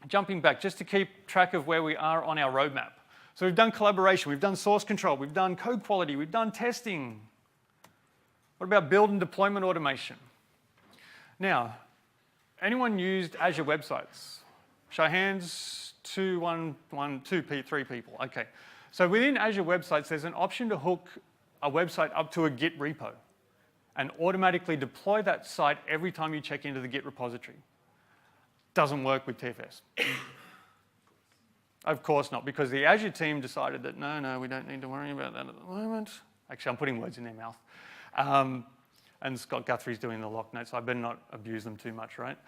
jumping back just to keep track of where we are on our roadmap. So we've done collaboration, we've done source control, we've done code quality, we've done testing. What about build and deployment automation? Now, anyone used Azure websites? Show of hands, 2, 1, 1, 2, 3 people. Okay. So within Azure websites, there's an option to hook a website up to a Git repo and automatically deploy that site every time you check into the Git repository. Doesn't work with TFS. Of course not, because the Azure team decided that no, we don't need to worry about that at the moment. Actually, I'm putting words in their mouth. And Scott Guthrie's doing the lock notes, so I better not abuse them too much, right?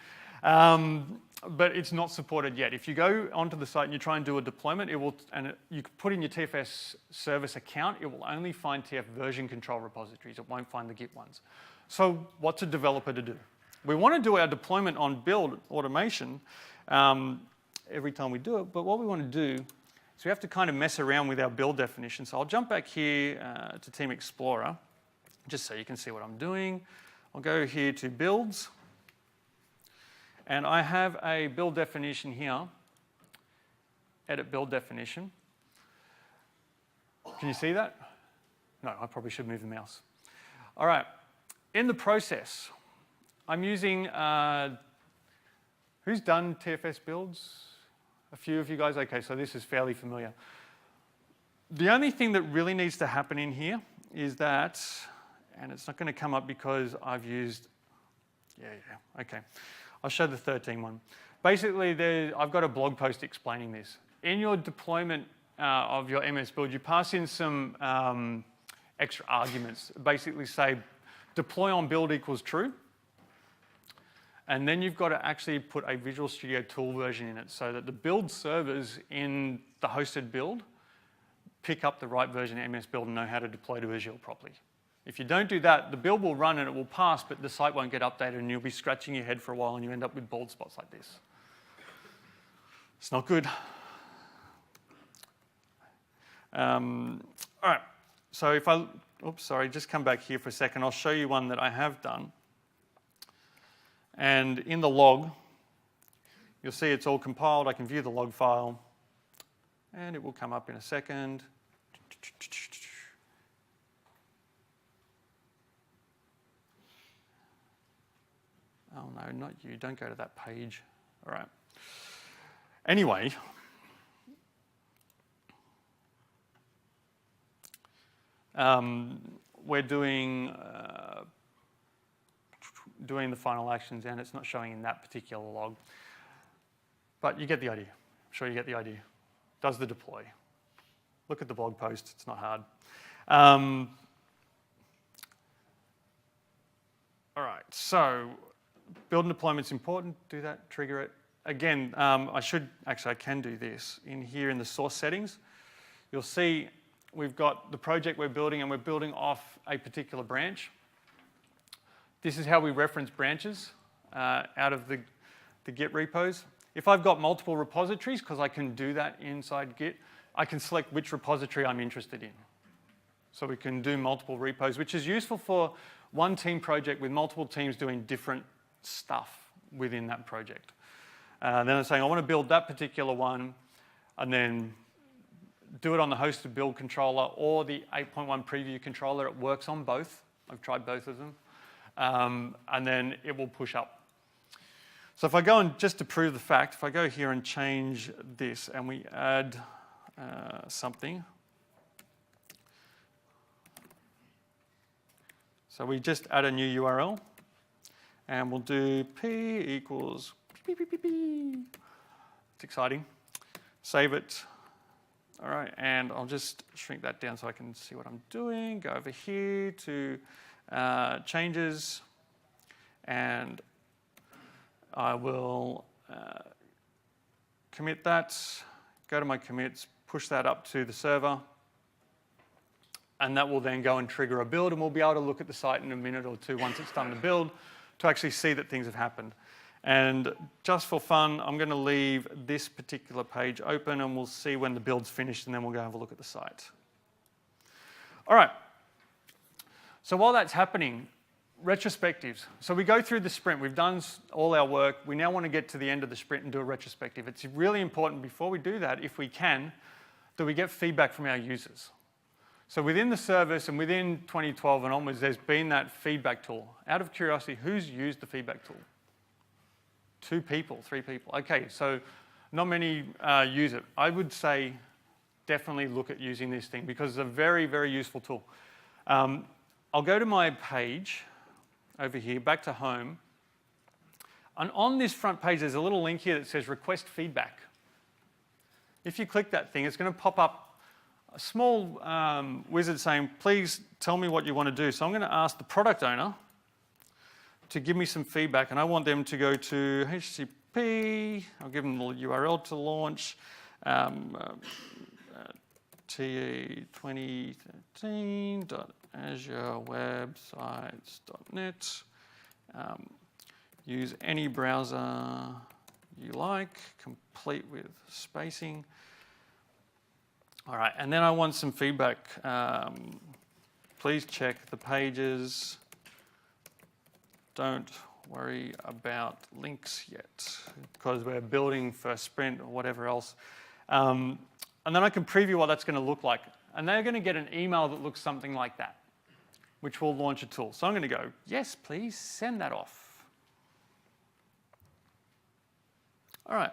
But it's not supported yet. If you go onto the site and you try and do a deployment, you put in your TFS service account, it will only find TF version control repositories. It won't find the Git ones. So what's a developer to do? We want to do our deployment on build automation every time we do it, but what we want to do is we have to kind of mess around with our build definition. So I'll jump back here to Team Explorer, just so you can see what I'm doing. I'll go here to builds, and I have a build definition here, edit build definition. Can you see that? No, I probably should move the mouse. All right, in the process, I'm using, who's done TFS builds? A few of you guys? Okay, so this is fairly familiar. The only thing that really needs to happen in here is that, and it's not going to come up because I've used, okay. I'll show the 13 one. Basically, I've got a blog post explaining this. In your deployment of your MS build, you pass in some extra arguments. Basically say, deploy on build equals true. And then you've got to actually put a Visual Studio tool version in it so that the build servers in the hosted build pick up the right version of MS Build and know how to deploy to Azure properly. If you don't do that, the build will run and it will pass, but the site won't get updated and you'll be scratching your head for a while and you end up with bald spots like this. It's not good. All right, so if just come back here for a second. I'll show you one that I have done. And in the log, you'll see it's all compiled. I can view the log file, and it will come up in a second. Oh no, not you. Don't go to that page. All right. Anyway, we're doing the final actions, and it's not showing in that particular log. But you get the idea. I'm sure you get the idea. Does the deploy. Look at the blog post. It's not hard. All right, so build and deployment's important. Do that, trigger it. Again, I can do this. In here in the source settings, you'll see we've got the project we're building, and we're building off a particular branch. This is how we reference branches out of the Git repos. If I've got multiple repositories, because I can do that inside Git, I can select which repository I'm interested in. So we can do multiple repos, which is useful for one team project with multiple teams doing different stuff within that project. Then I'm saying I want to build that particular one, and then do it on the hosted build controller or the 8.1 preview controller. It works on both. I've tried both of them. And then it will push up. So if I go and just to prove the fact, if I go here and change this and we add something. So we just add a new URL and we'll do p equals p. It's exciting. Save it. All right, and I'll just shrink that down so I can see what I'm doing. Go over here to changes, and I will commit that, go to my commits, push that up to the server, and that will then go and trigger a build, and we'll be able to look at the site in a minute or two once it's done the build to actually see that things have happened. And just for fun, I'm going to leave this particular page open and we'll see when the build's finished and then we'll go have a look at the site. All right. So while that's happening, retrospectives. So we go through the sprint. We've done all our work. We now want to get to the end of the sprint and do a retrospective. It's really important before we do that, if we can, that we get feedback from our users. So within the service and within 2012 and onwards, there's been that feedback tool. Out of curiosity, who's used the feedback tool? 2 people, 3 people. Okay, so not many use it. I would say definitely look at using this thing because it's a very, very useful tool. I'll go to my page over here, back to home. And on this front page, there's a little link here that says request feedback. If you click that thing, it's going to pop up a small wizard saying, please tell me what you want to do. So I'm going to ask the product owner to give me some feedback, and I want them to go to HTTP, I'll give them the URL to launch, te2013.azurewebsites.net. Use any browser you like, complete with spacing. All right, and then I want some feedback. Please check the pages. Don't worry about links yet because we're building for sprint or whatever else. And then I can preview what that's going to look like. And they're going to get an email that looks something like that, which will launch a tool. So I'm going to go, yes, please, send that off. All right,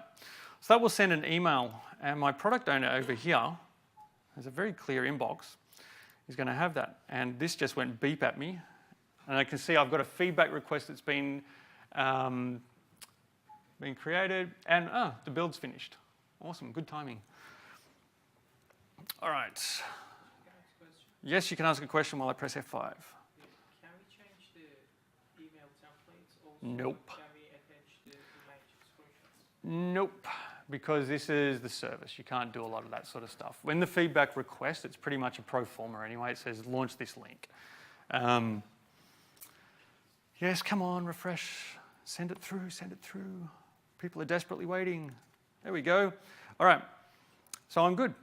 so that will send an email. And my product owner over here has a very clear inbox. He's going to have that. And this just went beep at me. And I can see I've got a feedback request that's been created, and the build's finished. Awesome, good timing. All right. Yes, you can ask a question while I press F5. Can we change the email templates also? Nope. Can we attach the image screenshots? Nope, because this is the service. You can't do a lot of that sort of stuff. When the feedback request, it's pretty much a pro forma anyway. It says launch this link. Yes, come on, refresh. Send it through, send it through. People are desperately waiting. There we go. All right, so I'm good.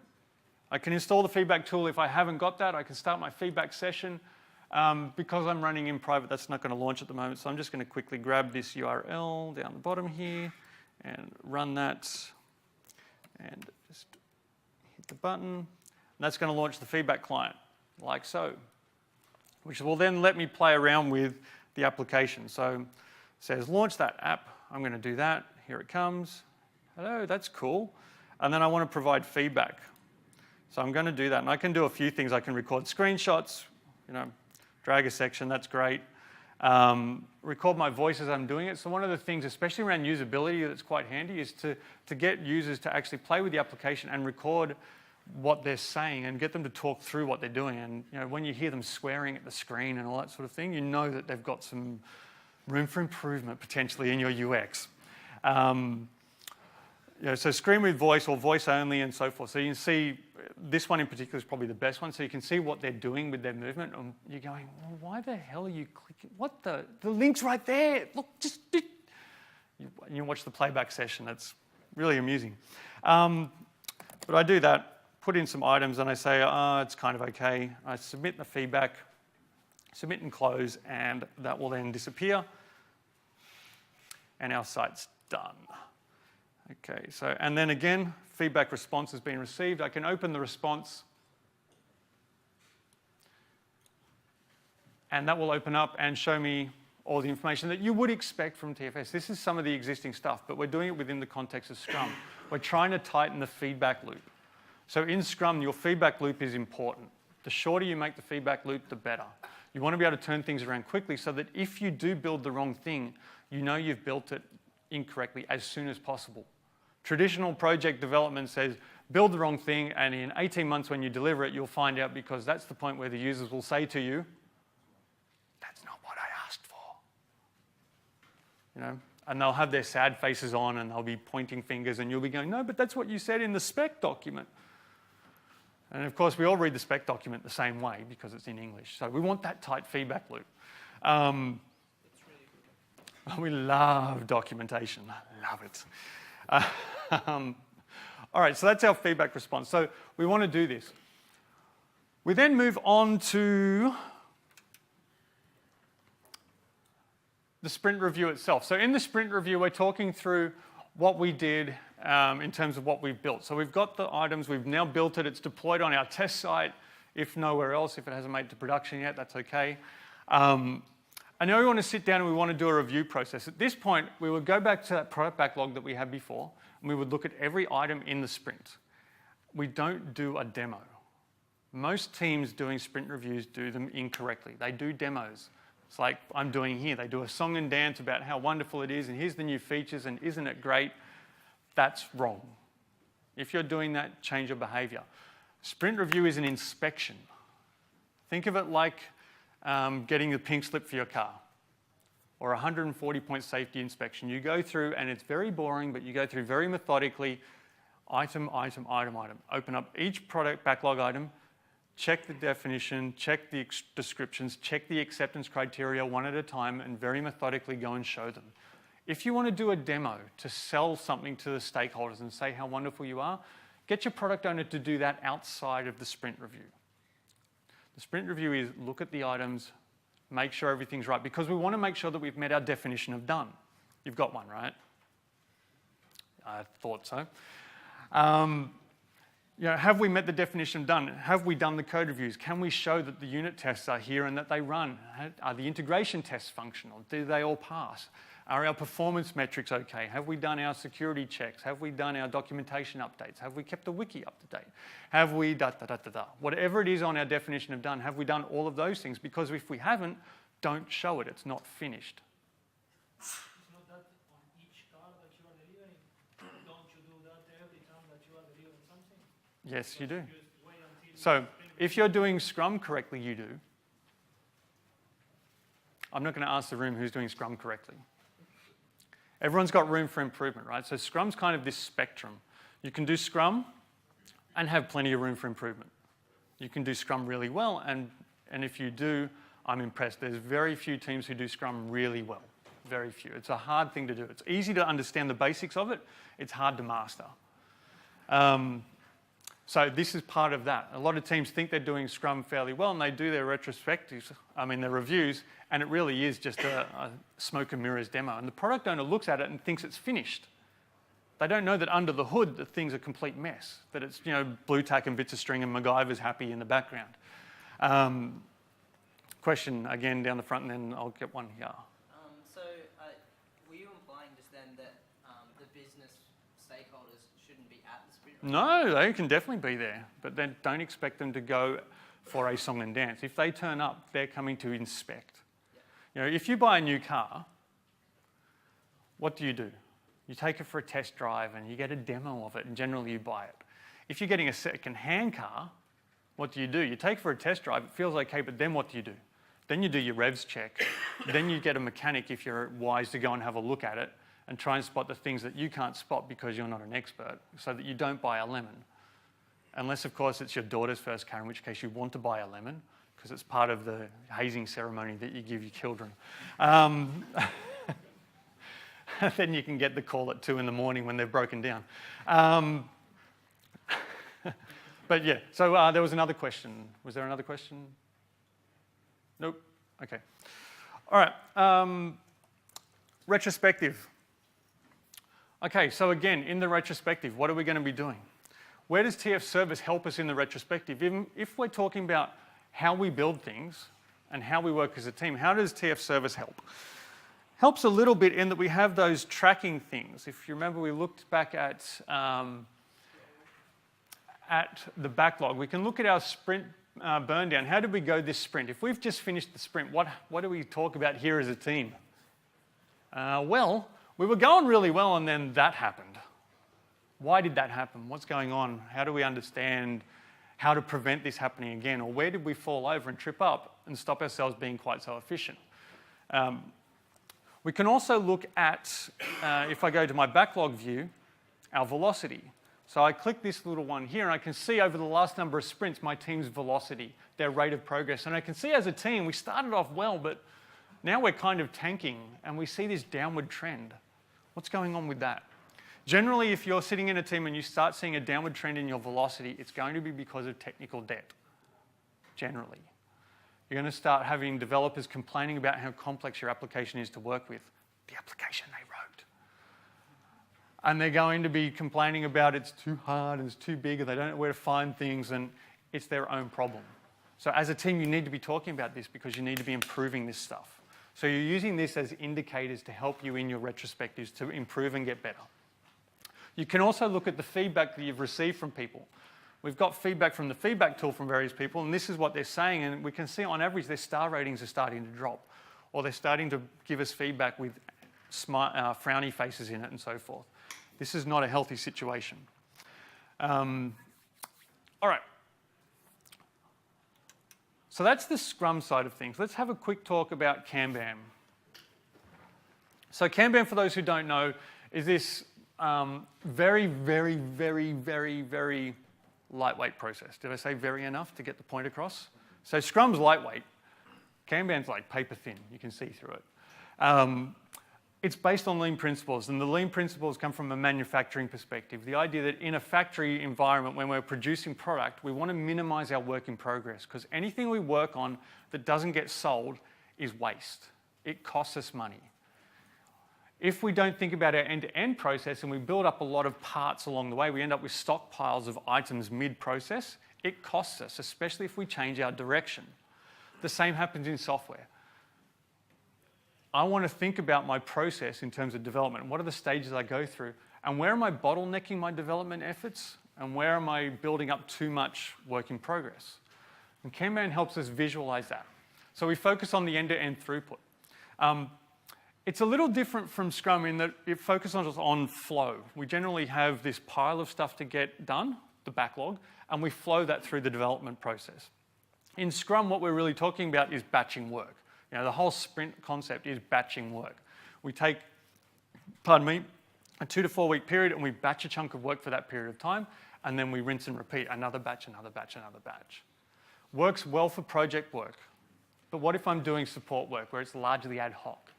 I can install the feedback tool. If I haven't got that, I can start my feedback session. Because I'm running in private, that's not going to launch at the moment, so I'm just going to quickly grab this URL down the bottom here and run that and just hit the button. And that's going to launch the feedback client, like so, which will then let me play around with the application. So it says launch that app. I'm going to do that. Here it comes. Hello, that's cool. And then I want to provide feedback. So I'm going to do that. And I can do a few things. I can record screenshots, drag a section, that's great. Record my voice as I'm doing it. So one of the things, especially around usability, that's quite handy is to get users to actually play with the application and record what they're saying and get them to talk through what they're doing. And when you hear them swearing at the screen and all that sort of thing, you know that they've got some room for improvement potentially in your UX. So screen with voice or voice only and so forth. So you can see this one in particular is probably the best one. So you can see what they're doing with their movement. And you're going, well, why the hell are you clicking? What the link's right there. Look, just you watch the playback session. That's really amusing. But I do that. Put in some items and I say, it's kind of okay. I submit the feedback, submit and close, and that will then disappear. And our site's done. Okay, so, and then again, feedback response has been received. I can open the response. And that will open up and show me all the information that you would expect from TFS. This is some of the existing stuff, but we're doing it within the context of Scrum. We're trying to tighten the feedback loop. So in Scrum, your feedback loop is important. The shorter you make the feedback loop, the better. You want to be able to turn things around quickly so that if you do build the wrong thing, you know you've built it incorrectly as soon as possible. Traditional project development says, build the wrong thing, and in 18 months when you deliver it, you'll find out because that's the point where the users will say to you, that's not what I asked for. And they'll have their sad faces on and they'll be pointing fingers and you'll be going, no, but that's what you said in the spec document. And of course, we all read the spec document the same way because it's in English. So we want that tight feedback loop. It's really good. We love documentation. I love it. All right, so that's our feedback response. So we want to do this. We then move on to the sprint review itself. So in the sprint review, we're talking through what we did in terms of what we've built. So we've got the items, we've now built it, it's deployed on our test site, if nowhere else. If it hasn't made it to production yet, that's okay. And now we want to sit down and we want to do a review process. At this point, we would go back to that product backlog that we had before, and we would look at every item in the sprint. We don't do a demo. Most teams doing sprint reviews do them incorrectly. They do demos. It's like I'm doing here. They do a song and dance about how wonderful it is, and here's the new features, and isn't it great? That's wrong. If you're doing that, change your behavior. Sprint review is an inspection. Think of it like getting the pink slip for your car or a 140-point safety inspection. You go through, and it's very boring, but you go through very methodically, item, item, item, item. Open up each product backlog item, check the definition, check the descriptions, check the acceptance criteria one at a time, and very methodically go and show them. If you want to do a demo to sell something to the stakeholders and say how wonderful you are, get your product owner to do that outside of the sprint review. The sprint review is look at the items, make sure everything's right, because we want to make sure that we've met our definition of done. You've got one, right? I thought so. Have we met the definition of done? Have we done the code reviews? Can we show that the unit tests are here and that they run? Are the integration tests functional? Do they all pass? Are our performance metrics okay? Have we done our security checks? Have we done our documentation updates? Have we kept the wiki up to date? Have we da-da-da-da-da? Whatever it is on our definition of done, have we done all of those things? Because if we haven't, don't show it. It's not finished. It's not that on each car that you are delivering. Don't you do that every time that you are delivering something? Yes, you do. Just wait until So if you're doing Scrum correctly, you do. I'm not going to ask the room who's doing Scrum correctly. Everyone's got room for improvement, right? So Scrum's kind of this spectrum. You can do Scrum and have plenty of room for improvement. You can do Scrum really well, and if you do, I'm impressed. There's very few teams who do Scrum really well. Very few. It's a hard thing to do. It's easy to understand the basics of it. It's hard to master. So this is part of that. A lot of teams think they're doing Scrum fairly well, and they do their retrospectives, their reviews, and it really is just a smoke and mirrors demo. And the product owner looks at it and thinks it's finished. They don't know that under the hood, the thing's a complete mess, that it's, blue tack and bits of string and MacGyver's happy in the background. Question again down the front, and then I'll get one here. Were you implying just then that the business stakeholders shouldn't be at the sprint? No, they can definitely be there, but then don't expect them to go for a song and dance. If they turn up, they're coming to inspect. Yeah. If you buy a new car, what do? You take it for a test drive and you get a demo of it, and generally you buy it. If you're getting a second-hand car, what do? You take it for a test drive, it feels okay, but then what do? Then you do your revs check. Then you get a mechanic, if you're wise, to go and have a look at it and try and spot the things that you can't spot because you're not an expert, so that you don't buy a lemon. Unless, of course, it's your daughter's first car, in which case you want to buy a lemon, because it's part of the hazing ceremony that you give your children. Then you can get the call at 2 in the morning when they've broken down. But yeah, so there was another question. Was there another question? Nope. Okay. All right. Retrospective. Okay, so again, in the retrospective, what are we going to be doing? Where does TF Service help us in the retrospective? Even if we're talking about how we build things and how we work as a team, how does TF Service help? Helps a little bit in that we have those tracking things. If you remember, we looked back at the backlog. We can look at our sprint burn down. How did we go this sprint? If we've just finished the sprint, what do we talk about here as a team? Well, we were going really well, and then that happened. Why did that happen? What's going on? How do we understand how to prevent this happening again? Or where did we fall over and trip up and stop ourselves being quite so efficient? We can also look at, if I go to my backlog view, our velocity. So I click this little one here, and I can see over the last number of sprints my team's velocity, their rate of progress. And I can see as a team, we started off well, but Now we're kind of tanking and we see this downward trend. What's going on with that? Generally, if you're sitting in a team and you start seeing a downward trend in your velocity, it's going to be because of technical debt, generally. You're going to start having developers complaining about how complex your application is to work with. The application they wrote. And they're going to be complaining about it's too hard and it's too big and they don't know where to find things, and it's their own problem. So as a team, you need to be talking about this because you need to be improving this stuff. So you're using this as indicators to help you in your retrospectives to improve and get better. You can also look at the feedback that you've received from people. We've got feedback from the feedback tool from various people, and this is what they're saying, and we can see on average their star ratings are starting to drop, or they're starting to give us feedback with smart, frowny faces in it and so forth. This is not a healthy situation. All right. So that's the Scrum side of things. Let's have a quick talk about Kanban. So Kanban, for those who don't know, is this very, very, very, very, very lightweight process. Did I say very enough to get the point across? So Scrum's lightweight. Kanban's like paper thin. You can see through it. It's based on lean principles, and the lean principles come from a manufacturing perspective. The idea that in a factory environment, when we're producing product, we want to minimize our work in progress, because anything we work on that doesn't get sold is waste. It costs us money. If we don't think about our end-to-end process and we build up a lot of parts along the way, we end up with stockpiles of items mid-process. It costs us, especially if we change our direction. The same happens in software. I want to think about my process in terms of development. What are the stages I go through? And where am I bottlenecking my development efforts? And where am I building up too much work in progress? And Kanban helps us visualize that. So we focus on the end-to-end throughput. It's a little different from Scrum in that it focuses on flow. We generally have this pile of stuff to get done, the backlog, and we flow that through the development process. In Scrum, what we're really talking about is batching work. You know, the whole sprint concept is batching work. We take, a 2 to 4 week period, and we batch a chunk of work for that period of time, and then we rinse and repeat another batch, another batch, another batch. Works well for project work. But what if I'm doing support work where it's largely ad hoc?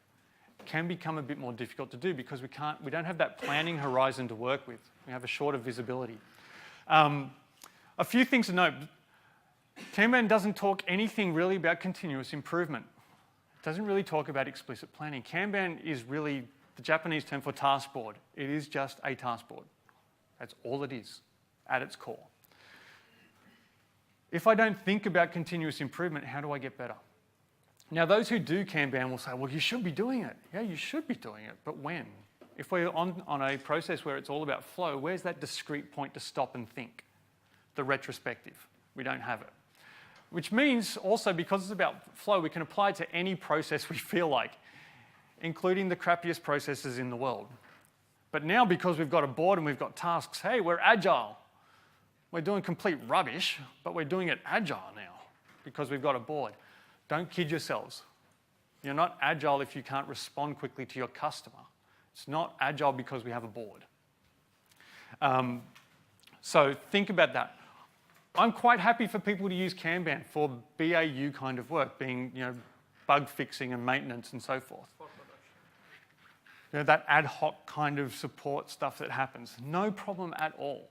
It can become a bit more difficult to do because we don't have that planning horizon to work with. We have a shorter visibility. A few things to note. Kanban doesn't talk anything really about continuous improvement. It doesn't really talk about explicit planning. Kanban is really the Japanese term for task board. It is just a task board. That's all it is at its core. If I don't think about continuous improvement, how do I get better? Now, those who do Kanban will say, well, you should be doing it. Yeah, you should be doing it, but when? If we're on a process where it's all about flow, where's that discrete point to stop and think? The retrospective. We don't have it. Which means also, because it's about flow, we can apply it to any process we feel like, including the crappiest processes in the world. But now, because we've got a board and we've got tasks, hey, we're agile. We're doing complete rubbish, but we're doing it agile now because we've got a board. Don't kid yourselves. You're not agile if you can't respond quickly to your customer. It's not agile because we have a board. So think about that. I'm quite happy for people to use Kanban for BAU kind of work, being bug fixing and maintenance and so forth. That ad hoc kind of support stuff that happens. No problem at all.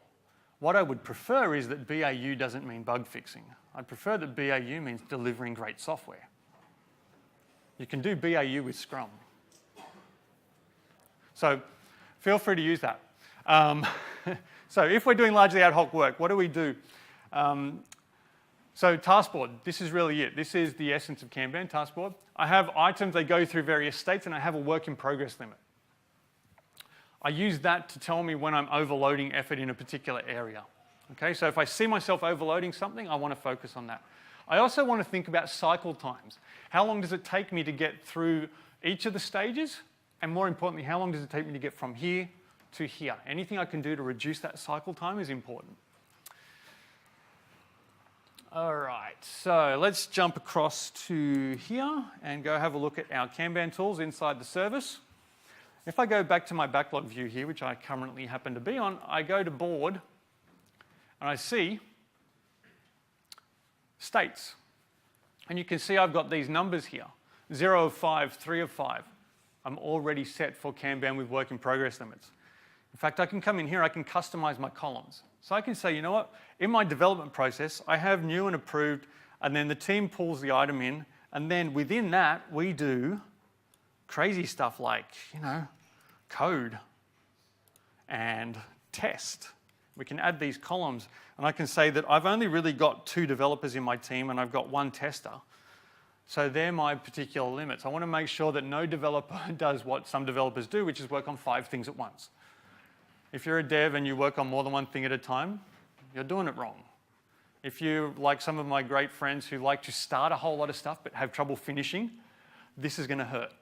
What I would prefer is that BAU doesn't mean bug fixing. I'd prefer that BAU means delivering great software. You can do BAU with Scrum. So feel free to use that. So if we're doing largely ad hoc work, what do we do? So task board, this is really it. This is the essence of Kanban, task board. I have items, they go through various states, and I have a work in progress limit. I use that to tell me when I'm overloading effort in a particular area. Okay, so if I see myself overloading something, I want to focus on that. I also want to think about cycle times. How long does it take me to get through each of the stages? And more importantly, how long does it take me to get from here to here? Anything I can do to reduce that cycle time is important. All right, so let's jump across to here and go have a look at our Kanban tools inside the service. If I go back to my backlog view here, which I currently happen to be on, I go to board and I see states. And you can see I've got these numbers here. 0 of 5, 3 of 5. I'm already set for Kanban with work in progress limits. In fact, I can come in here, I can customize my columns. So I can say, you know what, in my development process, I have new and approved, and then the team pulls the item in, and then within that, we do crazy stuff like, code and test. We can add these columns, and I can say that I've only really got 2 developers in my team, and I've got 1 tester. So they're my particular limits. I want to make sure that no developer does what some developers do, which is work on 5 things at once. If you're a dev and you work on more than 1 thing at a time, you're doing it wrong. If you're like some of my great friends who like to start a whole lot of stuff but have trouble finishing, this is going to hurt.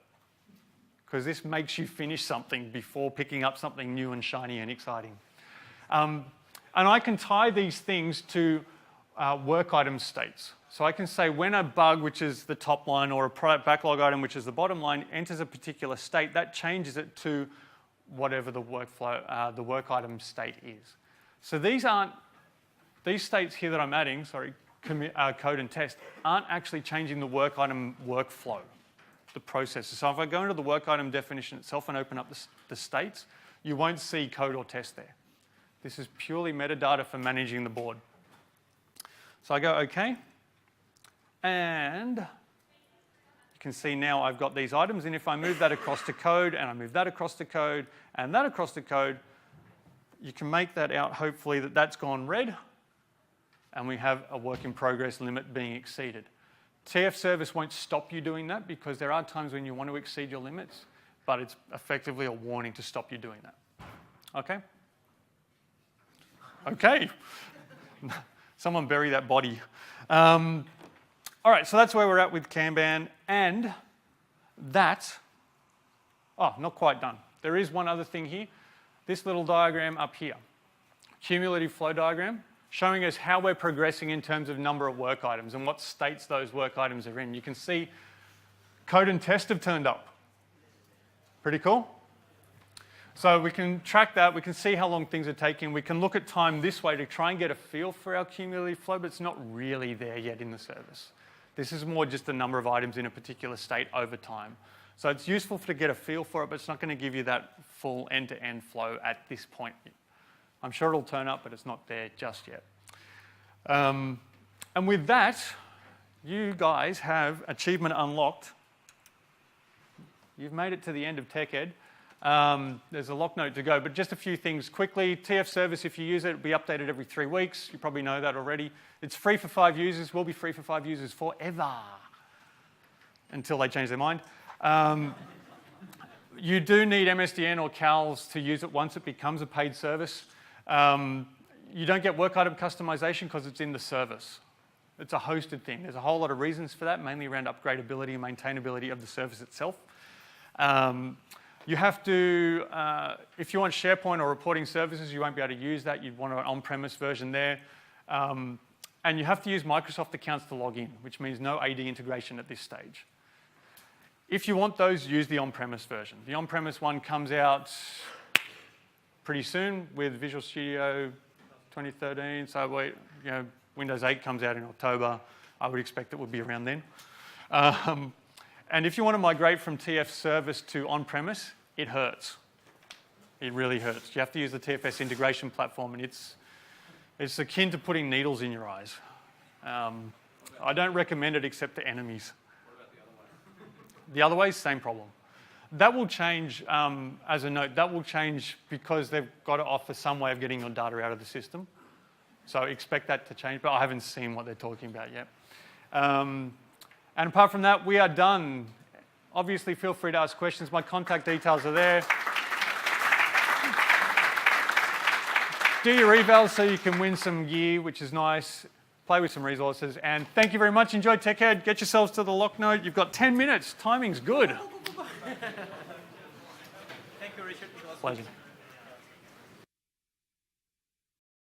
Because this makes you finish something before picking up something new and shiny and exciting. And I can tie these things to work item states. So I can say when a bug, which is the top line, or a product backlog item, which is the bottom line, enters a particular state, that changes it to whatever the workflow, the work item state is. So these states here that I'm adding, code and test, aren't actually changing the work item workflow, the process. So if I go into the work item definition itself and open up the states, you won't see code or test there. This is purely metadata for managing the board. So I go OK, and you can see now I've got these items, and if I move that across to code, and I move that across to code, and that across to code, you can make that out, hopefully, that that's gone red, and we have a work in progress limit being exceeded. TF service won't stop you doing that, because there are times when you want to exceed your limits, but it's effectively a warning to stop you doing that. Okay? Okay. Someone bury that body. All right, so that's where we're at with Kanban, and that, not quite done. There is one other thing here. This little diagram up here, cumulative flow diagram, showing us how we're progressing in terms of number of work items and what states those work items are in. You can see code and test have turned up. Pretty cool? So we can track that, we can see how long things are taking, we can look at time this way to try and get a feel for our cumulative flow, but it's not really there yet in the service. This is more just the number of items in a particular state over time. So it's useful to get a feel for it, but it's not going to give you that full end-to-end flow at this point. I'm sure it'll turn up, but it's not there just yet. And with that, you guys have achievement unlocked. You've made it to the end of TechEd. There's a lock note to go, but just a few things quickly. TF service, if you use it, it'll be updated every 3 weeks. You probably know that already. It's free for 5 users, will be free for 5 users forever, until they change their mind. You do need MSDN or CALs to use it once it becomes a paid service. You don't get work item customization because it's in the service. It's a hosted thing. There's a whole lot of reasons for that, mainly around upgradability and maintainability of the service itself. You have to, if you want SharePoint or reporting services, you won't be able to use that. You'd want an on-premise version there. And you have to use Microsoft accounts to log in, which means no AD integration at this stage. If you want those, use the on-premise version. The on-premise one comes out pretty soon with Visual Studio 2013. So Windows 8 comes out in October. I would expect it would be around then. And if you want to migrate from TF service to on-premise, it hurts. It really hurts. You have to use the TFS integration platform, and it's akin to putting needles in your eyes. I don't recommend it except to enemies. What about the other way? The other way, same problem. That will change, as a note, that will change because they've got to offer some way of getting your data out of the system. So expect that to change, but I haven't seen what they're talking about yet. And apart from that, we are done. Obviously, feel free to ask questions. My contact details are there. Do your evals so you can win some gear, which is nice. Play with some resources. And thank you very much. Enjoy TechEd. Get yourselves to the lock note. You've got 10 minutes. Timing's good. Thank you, Richard. Pleasure.